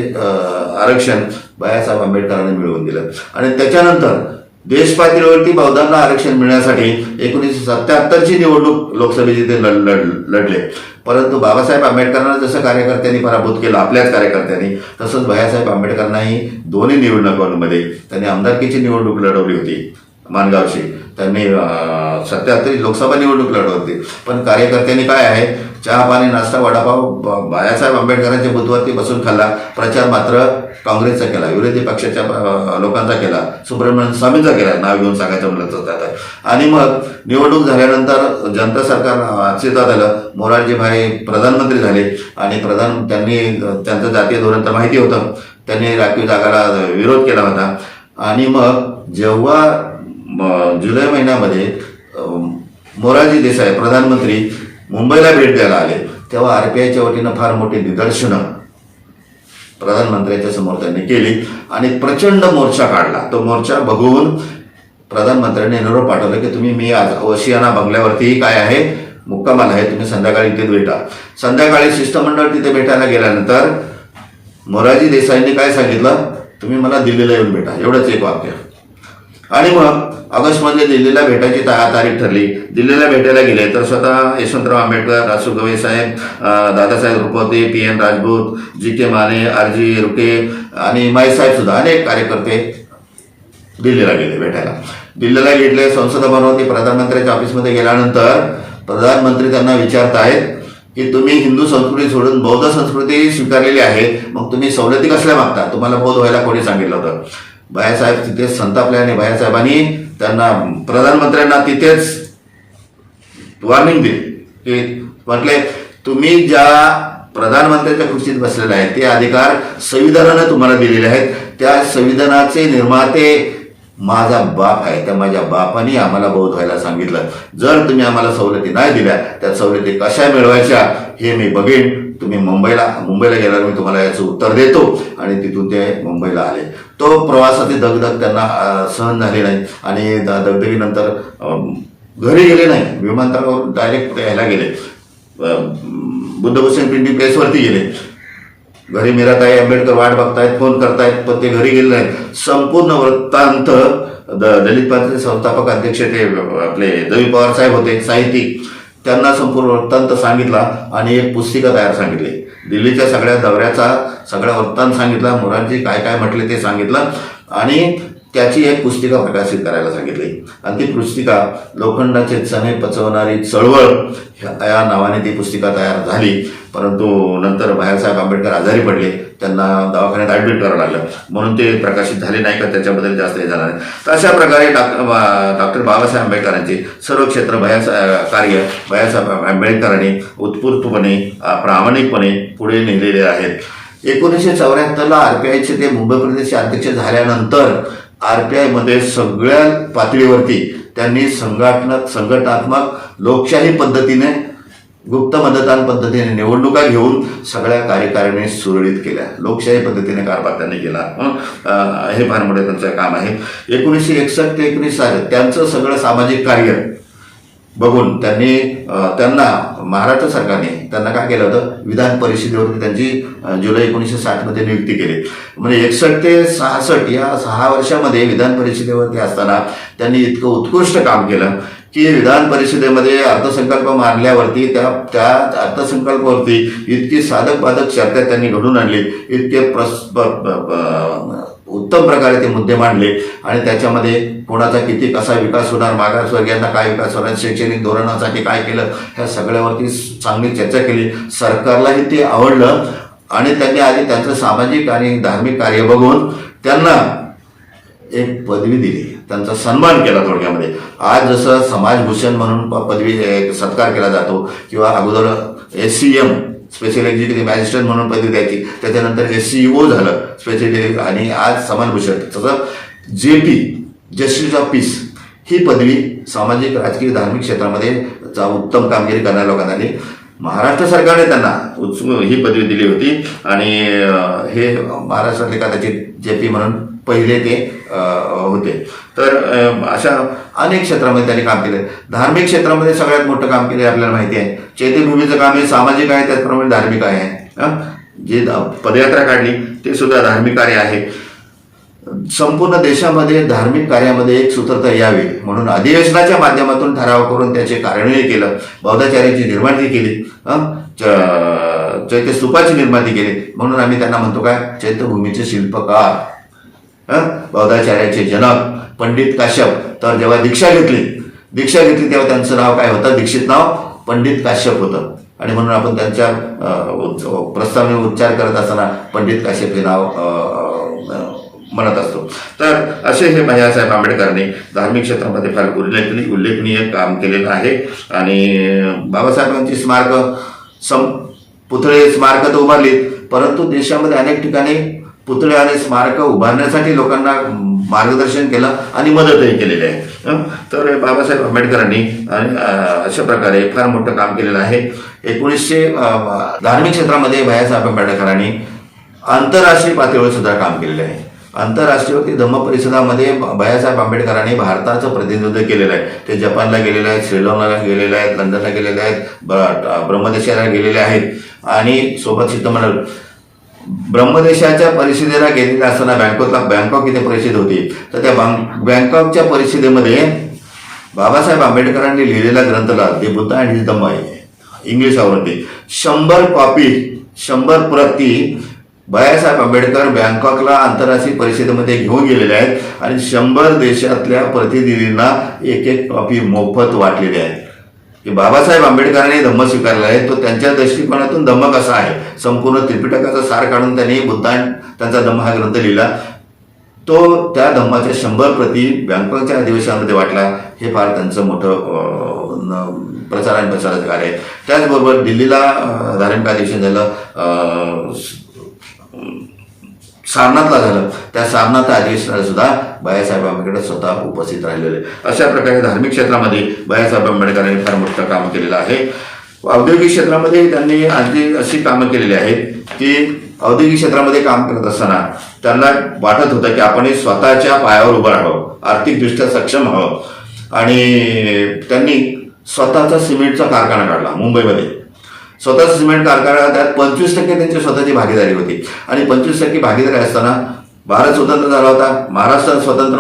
आरक्षण भैयासाहेब आंबेडकरांनी मिळवून दिलं. आणि त्याच्यानंतर देश पातळीवरती बौद्धांना आरक्षण मिळण्यासाठी 1977ची निवडणूक लोकसभेची ते लढले. परंतु बाबासाहेब आंबेडकरांना जसं कार्यकर्त्यांनी पराभूत केलं आपल्याच कार्यकर्त्यांनी, तसंच भैयासाहेब आंबेडकरांनाही दोन्ही निवडणुकांमध्ये त्यांनी आमदारकीची निवडणूक लढवली होती माणगावशी. त्यांनी 77 लोकसभा निवडणूक लढवली. पण कार्यकर्त्यांनी काय आहे, चहा पाणी नाश्ता वडापाव बाळासाहेब आंबेडकरांच्या बुथवरती बसून खाल्ला. प्रचार मात्र काँग्रेसचा केला, विरोधी पक्षाच्या लोकांचा केला, सुब्रमण्यम स्वामींचा केला, नाव घेऊन सांगायचं म्हणलं जात आहे. आणि मग निवडणूक झाल्यानंतर जनता सरकार अस्तित्वात आलं, मोरारजीभाई प्रधानमंत्री झाले. आणि त्यांनी त्यांचं जातीय धोरण तर माहिती होतं, त्यांनी राखीव जागाला विरोध केला होता. आणि मग जेव्हा जुलै महिन्यामध्ये मोरारजी देसाई प्रधानमंत्री मुंबईला भेट द्यायला आले, तेव्हा RPIच्या वतीनं फार मोठी निदर्शनं प्रधानमंत्र्यांच्या समोर त्यांनी केली आणि प्रचंड मोर्चा काढला. तो मोर्चा बघून प्रधानमंत्र्यांनी निरोप पाठवला की तुम्ही मी आज ओशियाना बंगल्यावरती काय आहे मुक्कामाला आहे, तुम्ही संध्याकाळी इथे भेटा. संध्याकाळी शिष्टमंडळ तिथे भेटायला गेल्यानंतर मोरारजी देसाईंनी काय सांगितलं, तुम्ही मला दिल्लीला येऊन भेटा, एवढंच एक वाक्य. आणि मग ऑगस्टमध्ये दिल्लीला भेटायची तारीख ठरली. दिल्लीला भेटायला गेले तर स्वतः यशवंतराव आंबेडकर, रासू गवई साहेब, Dadasaheb Rupwate, PN Rajput, GK Mane, RG रुके आणि माईसाहेब सुद्धा अनेक कार्यकर्ते दिल्लीला गेले भेटायला. दिल्लीला गेले, संसद भवनावरती प्रधानमंत्र्यांच्या ऑफिसमध्ये गेल्यानंतर प्रधानमंत्री त्यांना विचारतायत की तुम्ही हिंदू संस्कृती सोडून बौद्ध संस्कृती स्वीकारलेली आहे, मग तुम्ही सवलती कसल्या मागता, तुम्हाला बौद्ध व्हायला कोणी सांगितलं होतं. भैयासाहेब तिथे संतापले आणि भैयासाहेबांनी त्यांना प्रधानमंत्र्यांना तिथेच वॉर्निंग दिली की म्हटले तुम्ही ज्या प्रधानमंत्र्यांच्या खुर्चीत बसलेले आहेत ते अधिकार संविधानानं तुम्हाला दिलेले आहेत. त्या संविधानाचे निर्माते माझा बाप आहे, त्या माझ्या बापाने आम्हाला बौद्ध व्हायला सांगितलं. जर तुम्ही आम्हाला सवलती नाही दिल्या, त्या सवलती कशा मिळवायच्या हे मी बघेन. तुम्ही मुंबईला गेल्यावर मी तुम्हाला याचं उत्तर देतो. आणि तिथून ते मुंबईला आले. तो प्रवासाची दगदग त्यांना सहन झाली नाही आणि दगदगीनंतर घरी गेले नाही, विमानतळावर डायरेक्ट यायला गेले, बुद्धभूषण पिंडी प्लेसवरती गेले. घरी मीराताई आंबेडकर वाट बघतायत, फोन करतायत, पण ते घरी गेले नाहीत. संपूर्ण वृत्तांत दलित पार्टीचे संस्थापक अध्यक्ष ते आपले दवी पवार साहेब होते, साहित्यिक, त्यांना संपूर्ण वृत्तांत सांगितला आणि एक पुस्तिका तयार सांगितली. दिल्लीच्या सगळ्या दौऱ्याचा सगळा वृत्तांत सांगितला, मोरारजी काय काय म्हटले ते सांगितलं आणि त्याची एक पुस्तिका प्रकाशित करायला सांगितली. आणि ती पुस्तिका लोखंडाचे चणे पचवणारी चळवळ या नावाने ती पुस्तिका तयार झाली. परंतु नंतर बाळासाहेब आंबेडकर आजारी पडले, त्यांना दवाखान्यात ॲडमिट करावं लागलं, म्हणून ते प्रकाशित झाले नाही का त्याच्याबद्दल जास्त हे झालं नाही. तर अशा प्रकारे डॉक्टर बाबासाहेब आंबेडकरांचे सर्व क्षेत्र कार्य बाळासाहेब आंबेडकरांनी उत्स्फूर्तपणे प्रामाणिकपणे पुढे नेलेले आहेत. 1974ला RPIचे ते मुंबई प्रदेशचे अध्यक्ष झाल्यानंतर RPI मध्ये सगळ्या पातळीवरती त्यांनी संघटनात्मक लोकशाही पद्धतीने गुप्त मतदान पद्धतीने निवडणुका घेऊन सगळ्या कार्यकारिणी सुरळीत केल्या. लोकशाही पद्धतीने कारभार त्यांनी केला. हे फार मोठे त्यांचं काम आहे. 1961 ते 1960 त्यांचं सगळं सामाजिक कार्य बघून त्यांना महाराष्ट्र सरकारने त्यांना काय केलं होतं, विधान परिषदेवरती त्यांची जुलै 1960 मध्ये नियुक्ती केली. म्हणजे 61 ते 66 या 6 वर्षामध्ये विधान परिषदेवरती असताना त्यांनी इतकं उत्कृष्ट काम केलं की विधान परिषदेमध्ये अर्थसंकल्प मांडल्यावरती त्या अर्थसंकल्पावरती इतकी साधक बाधक चर्चा त्यांनी घडून आणली, इतके उत्तम प्रकारे ते मुद्दे मांडले आणि त्याच्यामध्ये कोणाचा किती कसा विकास होणार, मागासवर्गीयांना काय विकास होणार, शैक्षणिक धोरणासाठी काय केलं, ह्या सगळ्यावरती चांगली चर्चा केली. सरकारलाही ते आवडलं आणि त्यांनी आधी त्यांचं सामाजिक आणि धार्मिक कार्य बघून त्यांना एक पदवी दिली, त्यांचा सन्मान केला. थोडक्यामध्ये आज जसं समाजभूषण म्हणून पदवी सत्कार केला जातो किंवा अगोदर SCM स्पेशल एक्झिक्युटिव्ह मॅजिस्ट्रेट म्हणून पदवी द्यायची, त्याच्यानंतर SCO झालं स्पेशल, आणि आज समाजभूषण, तसं JP जस्टिस ऑफ पीस ही पदवी सामाजिक राजकीय धार्मिक क्षेत्रामध्ये उत्तम कामगिरी करणाऱ्या लोकांना महाराष्ट्र सरकारने त्यांना ही पदवी दिली होती. आणि हे महाराष्ट्रातले कदाचित JP म्हणून पहिले ते होते. तर अशा अनेक क्षेत्रामध्ये त्यांनी काम केले. धार्मिक क्षेत्रामध्ये सगळ्यात मोठं काम केले आपल्याला माहिती आहे. चैत्यभूमीचं काम हे सामाजिक आहे, त्याचप्रमाणे धार्मिक आहे. जे पदयात्रा काढली ते सुद्धा धार्मिक कार्य आहे. संपूर्ण देशामध्ये धार्मिक कार्यामध्ये एक सूत्रता यावी म्हणून अधिवेशनाच्या माध्यमातून ठराव करून त्याचे कार्यान्वयन केलं. बौद्धाचार्याची निर्मिती केली, चैत्य स्तूपाची निर्मिती केली. म्हणून आम्ही त्यांना म्हणतो काय, चैत्यभूमीचे शिल्पकार, बौद्धाचार्याचे जनक पंडित काश्यप. तर जेव्हा दीक्षा घेतली तेव्हा त्यांचं नाव काय होतं, दीक्षित नाव पंडित काश्यप होतं. आणि म्हणून आपण त्यांच्या प्रस्तावनेवर उच्चार करत असताना पंडित काश्यप हे नाव म्हणत असतो. तर असे हे बाळासाहेब आंबेडकरांनी धार्मिक क्षेत्रामध्ये फार उल्लेखनीय काम केलेलं आहे. आणि बाबासाहेबांची पुतळे स्मारक तर उभारलीत, परंतु देशामध्ये अनेक ठिकाणी पुतळे आणि स्मारक उभारण्यासाठी लोकांना मार्गदर्शन केलं आणि मदतही केलेली आहे. तर बाबासाहेब आंबेडकरांनी अशा प्रकारे फार मोठं काम केलेलं आहे. धार्मिक क्षेत्रामध्ये बाळासाहेब आंबेडकरांनी आंतरराष्ट्रीय पातळीवर सुद्धा काम केलेलं आहे. आंतरराष्ट्रीय धम्म परिषदामध्ये भैयासाहेब आंबेडकरांनी भारताचं प्रतिनिधित्व केलेलं आहे. ते जपानला गेलेले आहेत, श्रीलंकेला गेलेले आहेत, लंडनला गेलेले आहेत, ब्रह्मदेशाला गेलेले आहेत आणि सोबत शिष्टमंडळ. ब्रह्मदेशाच्या परिषदेला गेलेले असताना बँकॉक इथे परिषद होती. तर त्या बँकॉकच्या परिषदेमध्ये बाबासाहेब आंबेडकरांनी लिहिलेला ग्रंथला the Buddha and his Dhamma English आवृत्ती 100 कॉपी 100 प्रती भैयासाहेब आंबेडकर बँकॉकला आंतरराष्ट्रीय परिषदेमध्ये घेऊन गेलेले आहेत आणि 100 देशातल्या प्रतिनिधींना एक कॉपी मोफत वाटलेली आहे. की बाबासाहेब आंबेडकरांनी धम्म स्वीकारला आहे, तो त्यांच्या दृष्टिकोनातून धम्म कसा आहे, संपूर्ण त्रिपिटकाचा सार काढून त्यांनी त्यांचा धम्म हा ग्रंथ लिहिला. तो त्या धम्माच्या 100 प्रती बँकॉकच्या अधिवेशनामध्ये वाटला. हे फार त्यांचं मोठं प्रचार आणि प्रसाराचं कार्य आहे. त्याचबरोबर दिल्लीला धार्मिक अधिवेशन झालं, सारनाथला झालं. त्या सारनाथ अधिवेशनाला सुद्धा भैयासाहेब आंबेडकर स्वतः उपस्थित राहिलेले. अशा प्रकारे धार्मिक क्षेत्रामध्ये भैयासाहेब आंबेडकरांनी फार मोठं काम केलेलं आहे. औद्योगिक क्षेत्रामध्ये त्यांनी अशी कामं केलेली आहेत की औद्योगिक क्षेत्रामध्ये काम करत असताना त्यांना वाटत होतं की आपण स्वतःच्या पायावर उभं राहावं, आर्थिकदृष्ट्या सक्षम व्हावं आणि त्यांनी स्वतःचा सिमेंटचा कारखाना काढला मुंबईमध्ये. स्वतःचा सिमेंट कारखाना, त्यात 25% त्यांची स्वतःची भागीदारी होती आणि 25% भागीदारी असताना भारत स्वतंत्र झाला होता, महाराष्ट्र स्वतंत्र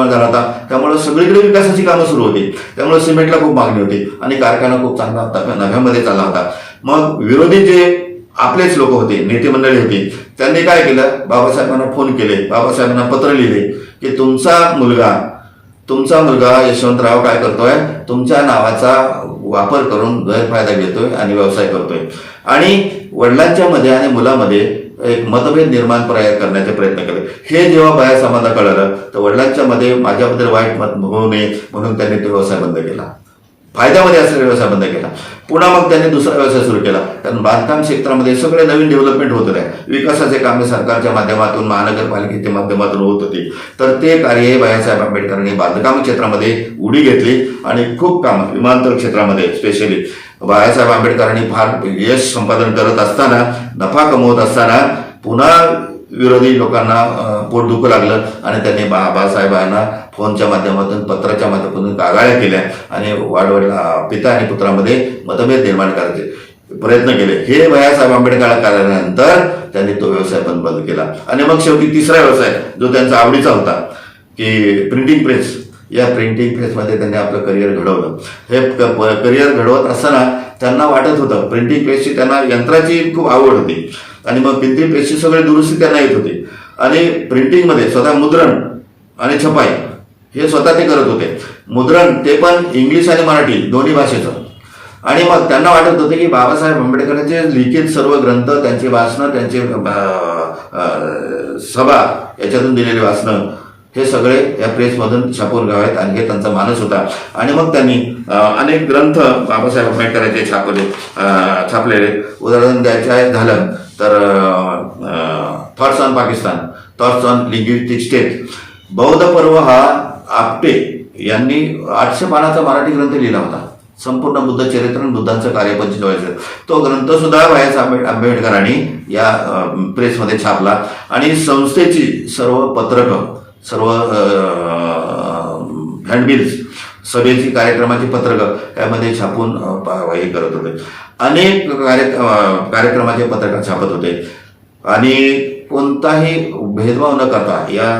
झाला होता. त्यामुळे सगळीकडे विकासाची कामं सुरू होती. त्यामुळे सिमेंटला खूप मागणी होती आणि कारखाना खूप चांगला नफ्यामध्ये चालला होता. मग विरोधी जे आपलेच लोक होते, नेते मंडळी होती, त्यांनी काय केलं, बाबासाहेबांना फोन केले, बाबासाहेबांना पत्र लिहिले की तुमचा मुलगा यशवंतराव काय करतोय, तुमच्या नावाचा वापर करून गैरफायदा घेतोय आणि व्यवसाय करतोय आणि वडिलांच्या मध्ये आणि मुलामध्ये एक मतभेद निर्माण करण्याचे प्रयत्न केले. हे जेव्हा भैयासाहेबांना कळलं तर वडिलांच्या मध्ये माझ्याबद्दल वाईट मत होऊ नये म्हणून त्यांनी तो व्यवसाय बंद केला, फायद्यामध्ये असलेला व्यवसाय बंद केला. पुन्हा मग त्यांनी दुसरा व्यवसाय सुरू केला. कारण बांधकाम क्षेत्रामध्ये सगळे नवीन डेव्हलपमेंट होत होते, विकासाचे कामे सरकारच्या माध्यमातून, महानगरपालिकेच्या माध्यमातून होत होती. तर ते कार्य भैयासाहेब आंबेडकरांनी बांधकाम क्षेत्रामध्ये उडी घेतली आणि खूप काम विमानतळ क्षेत्रामध्ये स्पेशली भैयासाहेब आंबेडकरांनी फार यश संपादन करत असताना, नफा कमवत असताना पुन्हा विरोधी लोकांना पोट दुखू लागलं आणि त्यांनी बाबासाहेबांना फोनच्या माध्यमातून, पत्राच्या माध्यमातून कागाळ्या केल्या आणि वाडवडीला पिता आणि पुत्रामध्ये मतभेद निर्माण करायचे प्रयत्न केले. हे भैयासाहेब आंबेडकर कार्यानंतर त्यांनी तो व्यवसाय पण बंद केला आणि मग शेवटी तिसरा व्यवसाय जो त्यांचा आवडीचा होता की प्रिंटिंग प्रेस. या प्रिंटिंग प्रेसमध्ये त्यांनी आपलं करिअर घडवलं. हे करिअर घडवत असताना त्यांना वाटत होतं, प्रिंटिंग प्रेसची त्यांना यंत्राची खूप आवड होती आणि मग प्रिंटिंग प्रेसची सगळी दुरुस्ती त्यांना येत होती आणि प्रिंटिंगमध्ये स्वतः मुद्रण आणि छपाई हे स्वतः ते करत होते. मुद्रण ते पण इंग्लिश आणि मराठी दोन्ही भाषेचं. आणि मग त्यांना वाटत होते की बाबासाहेब आंबेडकरांचे लिखित सर्व ग्रंथ, त्यांची वाचनं, त्यांचे सभा याच्यातून दिलेली वाचनं हे सगळे या प्रेसमधून छापून घ्यावेत आणि हे त्यांचा मानस होता. आणि मग त्यांनी अनेक ग्रंथ बाबासाहेब आंबेडकरांचे छापलेले. उदाहरण द्यायचं झालं तर thoughts on Pakistan, thoughts on linguistic state. बौद्ध पर्व हा आपटे यांनी 800 पानाचा मराठी ग्रंथ लिहिला होता, संपूर्ण बुद्ध चरित्र आणि बुद्धांचं कार्य 45. तो ग्रंथ सुद्धा भैयासाहेब आंबेडकरांनी या प्रेसमध्ये छापला आणि संस्थेची सर्व पत्रकं, सर्व हँडबिल्स, सभेची कार्यक्रमाची पत्रकं त्यामध्ये छापून हे करत होते. अनेक कार्यक्रमाचे पत्रकं छापत होते आणि कोणताही भेदभाव न करता या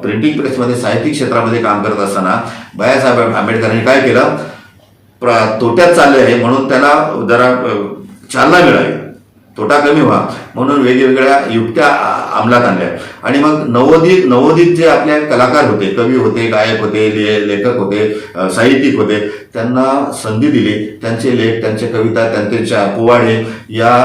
प्रिंटिंग प्रेसमध्ये साहित्यिक क्षेत्रामध्ये काम करत असताना भैयासाहेब आंबेडकरांनी काय केलं, तोट्यात चालले आहे म्हणून त्याला जरा चालना मिळावी, तोटा कमी व्हा म्हणून वेगवेगळ्या युक्त्या अंमलात आणल्या. आणि मग नवोदित जे आपले कलाकार होते, कवी होते, गायक होते, लेखक होते, साहित्यिक होते, त्यांना संधी दिली. त्यांचे लेख, त्यांचे कविता, त्यांचे पोवाडे या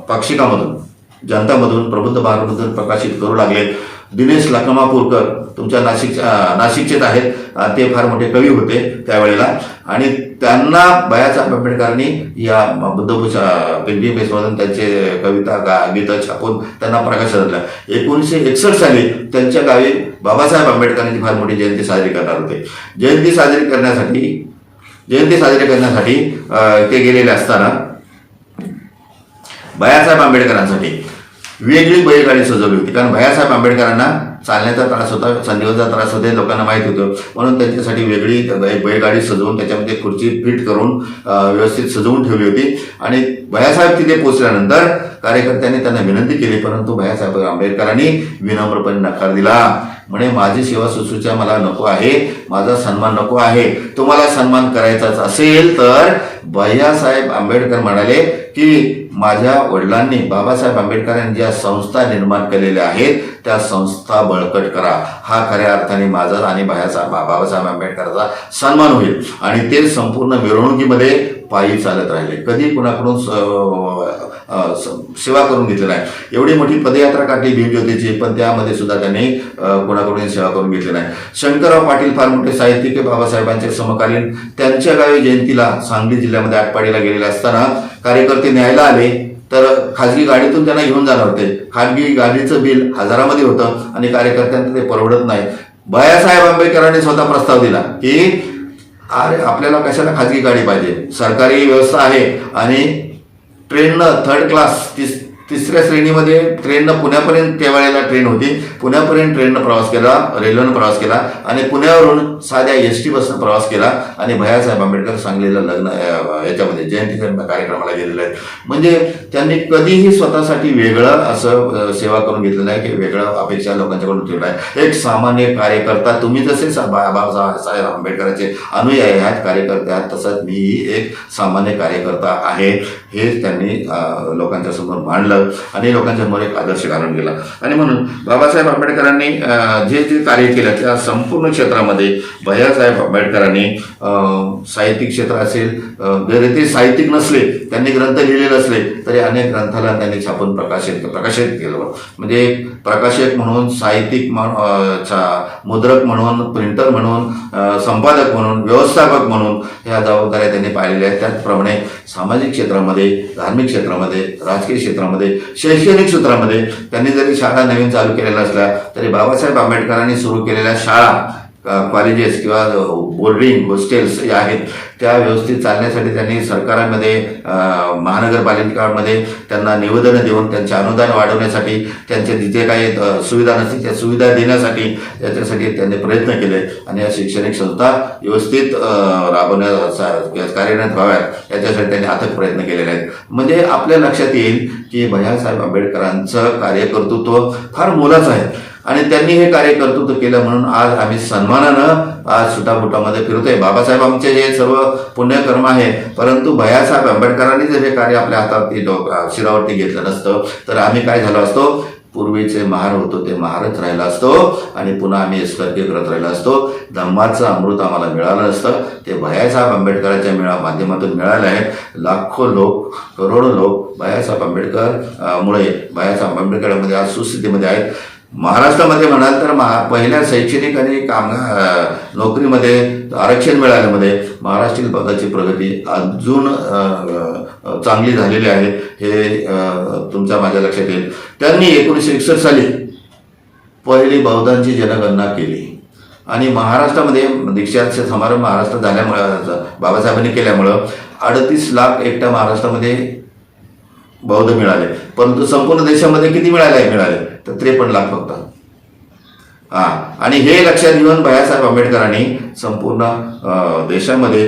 पाक्षिकामधून, जनतामधून, प्रबुद्ध भारतमधून प्रकाशित करू लागले. दिनेश लखमापूरकर तुमच्या नाशिकचेच आहेत, ते फार मोठे कवी होते त्यावेळेला आणि त्यांना भैयासाहेब आंबेडकरांनी या बुद्धभूषण प्रिंटिंग प्रेसमधून त्यांचे कविता गीतं छापून त्यांना प्रकाशात आणलं. 1961 साली त्यांच्या गावी बाबासाहेब आंबेडकरांची फार मोठी जयंती साजरी करणार होते. जयंती साजरी करण्यासाठी ते गेलेले असताना भैयासाहेब आंबेडकरांसाठी वेगळी बैलगाडी सजवली होती. कारण भैयासाहेब आंबेडकरांना चालण्याचा त्रास होता, संधिवाचा त्रास होता, लोकांना माहीत होतं. म्हणून त्यांच्यासाठी वेगळी बैलगाडी सजवून त्याच्यामध्ये खुर्ची फिट करून व्यवस्थित सजवून ठेवली होती. आणि भैयासाहेब तिथे पोहोचल्यानंतर कार्यकर्त्यांनी त्यांना विनंती केली, परंतु भैयासाहेब आंबेडकरांनी विनम्रपणे नकार दिला. म्हणे माझी सेवा शुश्रूषा मला नको आहे, माझा सन्मान नको आहे. तुम्हाला सन्मान करायचाच असेल तर भैयासाहेब आंबेडकर म्हणाले की माझ्या वडिलांनी बाबासाहेब आंबेडकरांनी ज्या संस्था निर्माण केलेल्या आहेत त्या संस्था बळकट करा. हा खऱ्या अर्थाने माझा आणि बाबासाहेब आंबेडकरांचा सन्मान होईल. आणि ते संपूर्ण मिरवणुकीमध्ये पायी चालत राहिले, कधी कुणाकडून सेवा करून घेतली नाही. एवढी मोठी पदयात्रा काढली भीमज्योतीची, पण त्यामध्ये सुद्धा त्यांनी कोणाकडून सेवा करून घेतली नाही. शंकरराव पाटील फार मोठे साहित्यिक, बाबासाहेबांचे समकालीन, त्यांच्या गावी जयंतीला सांगली जिल्ह्यामध्ये आटपाडीला गेलेले असताना कार्यकर्ते न्यायला आले तर खाजगी गाडीतून त्यांना घेऊन जाणार होते. खाजगी गाडीचं बिल हजारामध्ये होतं आणि कार्यकर्त्यांना ते परवडत नाही. भैयासाहेब आंबेडकरांनी स्वतः प्रस्ताव दिला की अरे आपल्याला कशाला खाजगी गाडी पाहिजे, सरकारी व्यवस्था आहे. आणि ट्रेननं 3rd क्लास तिसऱ्या श्रेणीमध्ये ट्रेननं पुण्यापर्यंत त्यावेळेला ट्रेन होती, पुण्यापर्यंत ट्रेननं प्रवास केला, रेल्वेनं प्रवास केला आणि पुण्यावरून साध्या ST बसनं प्रवास केला. आणि भैयासाहेब आंबेडकर सांगलीला लग्न याच्यामध्ये जयंतीच्या कार्यक्रमाला गेलेले आहेत. म्हणजे त्यांनी कधीही स्वतःसाठी वेगळं असं सेवा करून घेतलं नाही की वेगळं अपेक्षा लोकांच्याकडून ठेवलं आहे. एक सामान्य कार्यकर्ता, तुम्ही जसे बाबासाहेब आंबेडकरांचे अनुयायी आहात, कार्यकर्ते आहात, तसंच मीही एक सामान्य कार्यकर्ता आहे, हे त्यांनी लोकांच्या समोर मांडलं आणि लोकांच्या समोर एक आदर्श घालून गेला. आणि म्हणून बाबासाहेब आंबेडकरांनी जे जे कार्य केलं त्या संपूर्ण क्षेत्रामध्ये भैयासाहेब आंबेडकरांनी साहित्यिक क्षेत्र असेल, जरी ते साहित्यिक नसले, त्यांनी ग्रंथ लिहिलेले असले तरी अनेक ग्रंथाला त्यांनी छापून प्रकाशित केलं. म्हणजे प्रकाशक म्हणून, साहित्यिक मुद्रक म्हणून, प्रिंटर म्हणून, संपादक म्हणून, व्यवस्थापक म्हणून ह्या जबाबदाऱ्या त्यांनी पाहिलेल्या आहेत. त्याचप्रमाणे सामाजिक क्षेत्रामध्ये, धार्मिक क्षेत्रामध्ये, राजकीय क्षेत्रामध्ये, शैक्षणिक क्षेत्रामध्ये त्यांनी जरी शाळा नवीन चालू केलेल्या असल्या तरी बाबासाहेब आंबेडकरांनी सुरू केलेल्या शाळा, कॉलेजेस किंवा बोर्डिंग हॉस्टेल्स या आहेत त्या व्यवस्थित चालण्यासाठी त्यांनी सरकारांमध्ये, महानगरपालिकांमध्ये त्यांना निवेदनं देऊन त्यांचे अनुदान वाढवण्यासाठी, त्यांच्या जिथे काही सुविधा नसतील त्या सुविधा देण्यासाठी याच्यासाठी त्यांनी प्रयत्न केले. आणि या शैक्षणिक संस्था व्यवस्थित कार्यरत व्हाव्यात याच्यासाठी त्यांनी अथक प्रयत्न केलेले आहेत. म्हणजे आपल्या लक्षात येईल की भैयासाहेब आंबेडकरांचं कार्यकर्तृत्व फार मोलाचं आहे आणि त्यांनी हे कार्य कर्तृत्व केलं म्हणून आज आम्ही सन्मानानं आज सुटाबुटामध्ये फिरतोय. बाबासाहेब आमचे हे सर्व पुण्यकर्म आहे, परंतु भैयासाहेब आंबेडकरांनी जर हे कार्य आपल्या हातावरती शिरावरती घेतलं नसतं तर आम्ही काय झालो असतो, पूर्वीचे महार होतो ते महारच राहिला असतो आणि पुन्हा आम्ही स्वर्गीय करत राहिलो असतो. धम्माचं अमृत आम्हाला मिळालं असतं. ते भैयासाहेब आंबेडकरांच्या माध्यमातून मिळाले आहेत. लाखो लोक, करोडो लोक भैयासाहेब आंबेडकरमुळे, भैयासाहेब आंबेडकरांमध्ये आज सुस्थितीमध्ये आहेत. महाराष्ट्रामध्ये म्हणाल तर पहिल्या शैक्षणिक आणि नोकरीमध्ये आरक्षण मिळाल्यामध्ये महाराष्ट्रीय पदाची प्रगती अजून चांगली झालेली आहे, हे तुमच्या माझ्या लक्षात येईल. त्यांनी 1961 साली पहिली बौद्धांची जनगणना केली आणि महाराष्ट्रामध्ये दीक्षांत समारंभ महाराष्ट्रात झाल्यामुळं, बाबासाहेबांनी केल्यामुळं 38 लाख एकट्या महाराष्ट्रामध्ये बौद्ध मिळाले. परंतु संपूर्ण देशामध्ये किती मिळाले तर 53 लाख फक्त. आणि हे लक्षात घेऊन भैयासाहेब आंबेडकरांनी संपूर्ण देशामध्ये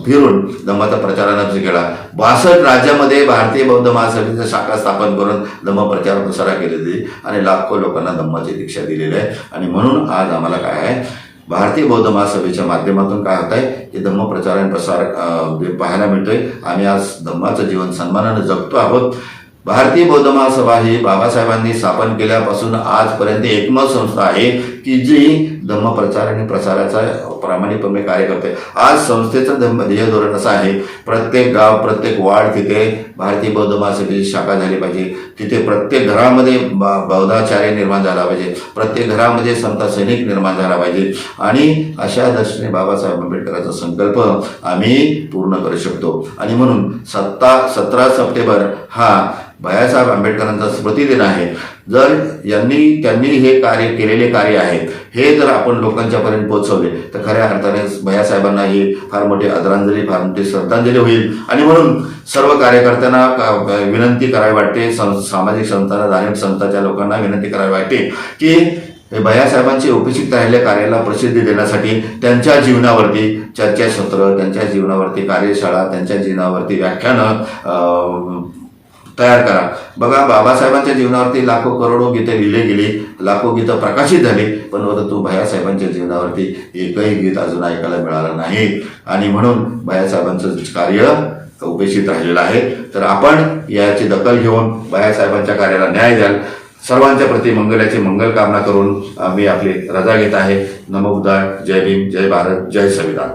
फिरून धम्माचा प्रचारानं केला. 62 राज्यामध्ये भारतीय बौद्ध महासभेची शाखा स्थापन करून धम्म प्रचार प्रसारा केलेली आणि लाखो लोकांना धम्माची दीक्षा दिलेली आहे. आणि म्हणून आज आम्हाला काय आहे, भारतीय बौद्ध महासभेच्या माध्यमातून काय होत आहे की धम्म प्रचार आणि प्रसार पाहायला मिळतोय. आम्ही आज धम्माचं जीवन सन्मानानं जगतो आहोत. भारतीय बौद्ध महासभा ही बाबासाहेबांनी स्थापन केल्यापासून आजपर्यंत एकमेव संस्था आहे की जी धम्म प्रचार आणि प्रसाराचा प्रामाणिकपणे कार्य करते. आज संस्थेचं ध्येय धोरण असं आहे, प्रत्येक गाव, प्रत्येक वार्ड तिथे भारतीय बौद्ध महासभेची शाखा झाली पाहिजे. तिथे प्रत्येक घरामध्ये बौद्धाचार्य निर्माण झाला पाहिजे, प्रत्येक घरामध्ये समता सैनिक निर्माण झाला पाहिजे. आणि अशा दृष्टीने बाबासाहेब आंबेडकरांचा संकल्प आम्ही पूर्ण करू शकतो. आणि म्हणून 17 सप्टेंबर हा भैयासाहेब आंबेडकरांचा स्मृतिदिन आहे. जर त्यांनी हे कार्य केलेले कार्य आहे आहेत हे जर आपण लोकांच्यापर्यंत पोहोचवले तर खऱ्या अर्थाने भैयासाहेबांना ही फार मोठी आदरांजली, फार मोठी श्रद्धांजली होईल. आणि म्हणून सर्व कार्यकर्त्यांना विनंती करावी वाटते, सामाजिक संस्थांना, धार्मिक संस्थांच्या लोकांना विनंती करावी वाटते की भैयासाहेबांची उपेक्षित राहिलेल्या कार्याला प्रसिद्धी देण्यासाठी त्यांच्या जीवनावरती चर्चासत्र, त्यांच्या जीवनावरती कार्यशाळा, त्यांच्या जीवनावरती व्याख्यानं तयार करा. बघा, बाबासाहेबांच्या जीवनावरती लाखो करोडो गीतं लिहिली गेली, लाखो गीतं प्रकाशित झाली, पण परंतु भैयासाहेबांच्या जीवनावरती एकही गीत अजून ऐकायला मिळालं नाही. आणि म्हणून भैयासाहेबांचं कार्य उपेक्षित राहिलेलं आहे. तर आपण याची दखल घेऊन भैयासाहेबांच्या कार्याला न्याय द्याल. सर्वांच्या प्रति मंगलाची मंगल कामना करून मी आपली रजा घेत आहे. नमो बुद्धाय. जय भीम, जय भारत, जय संविधान.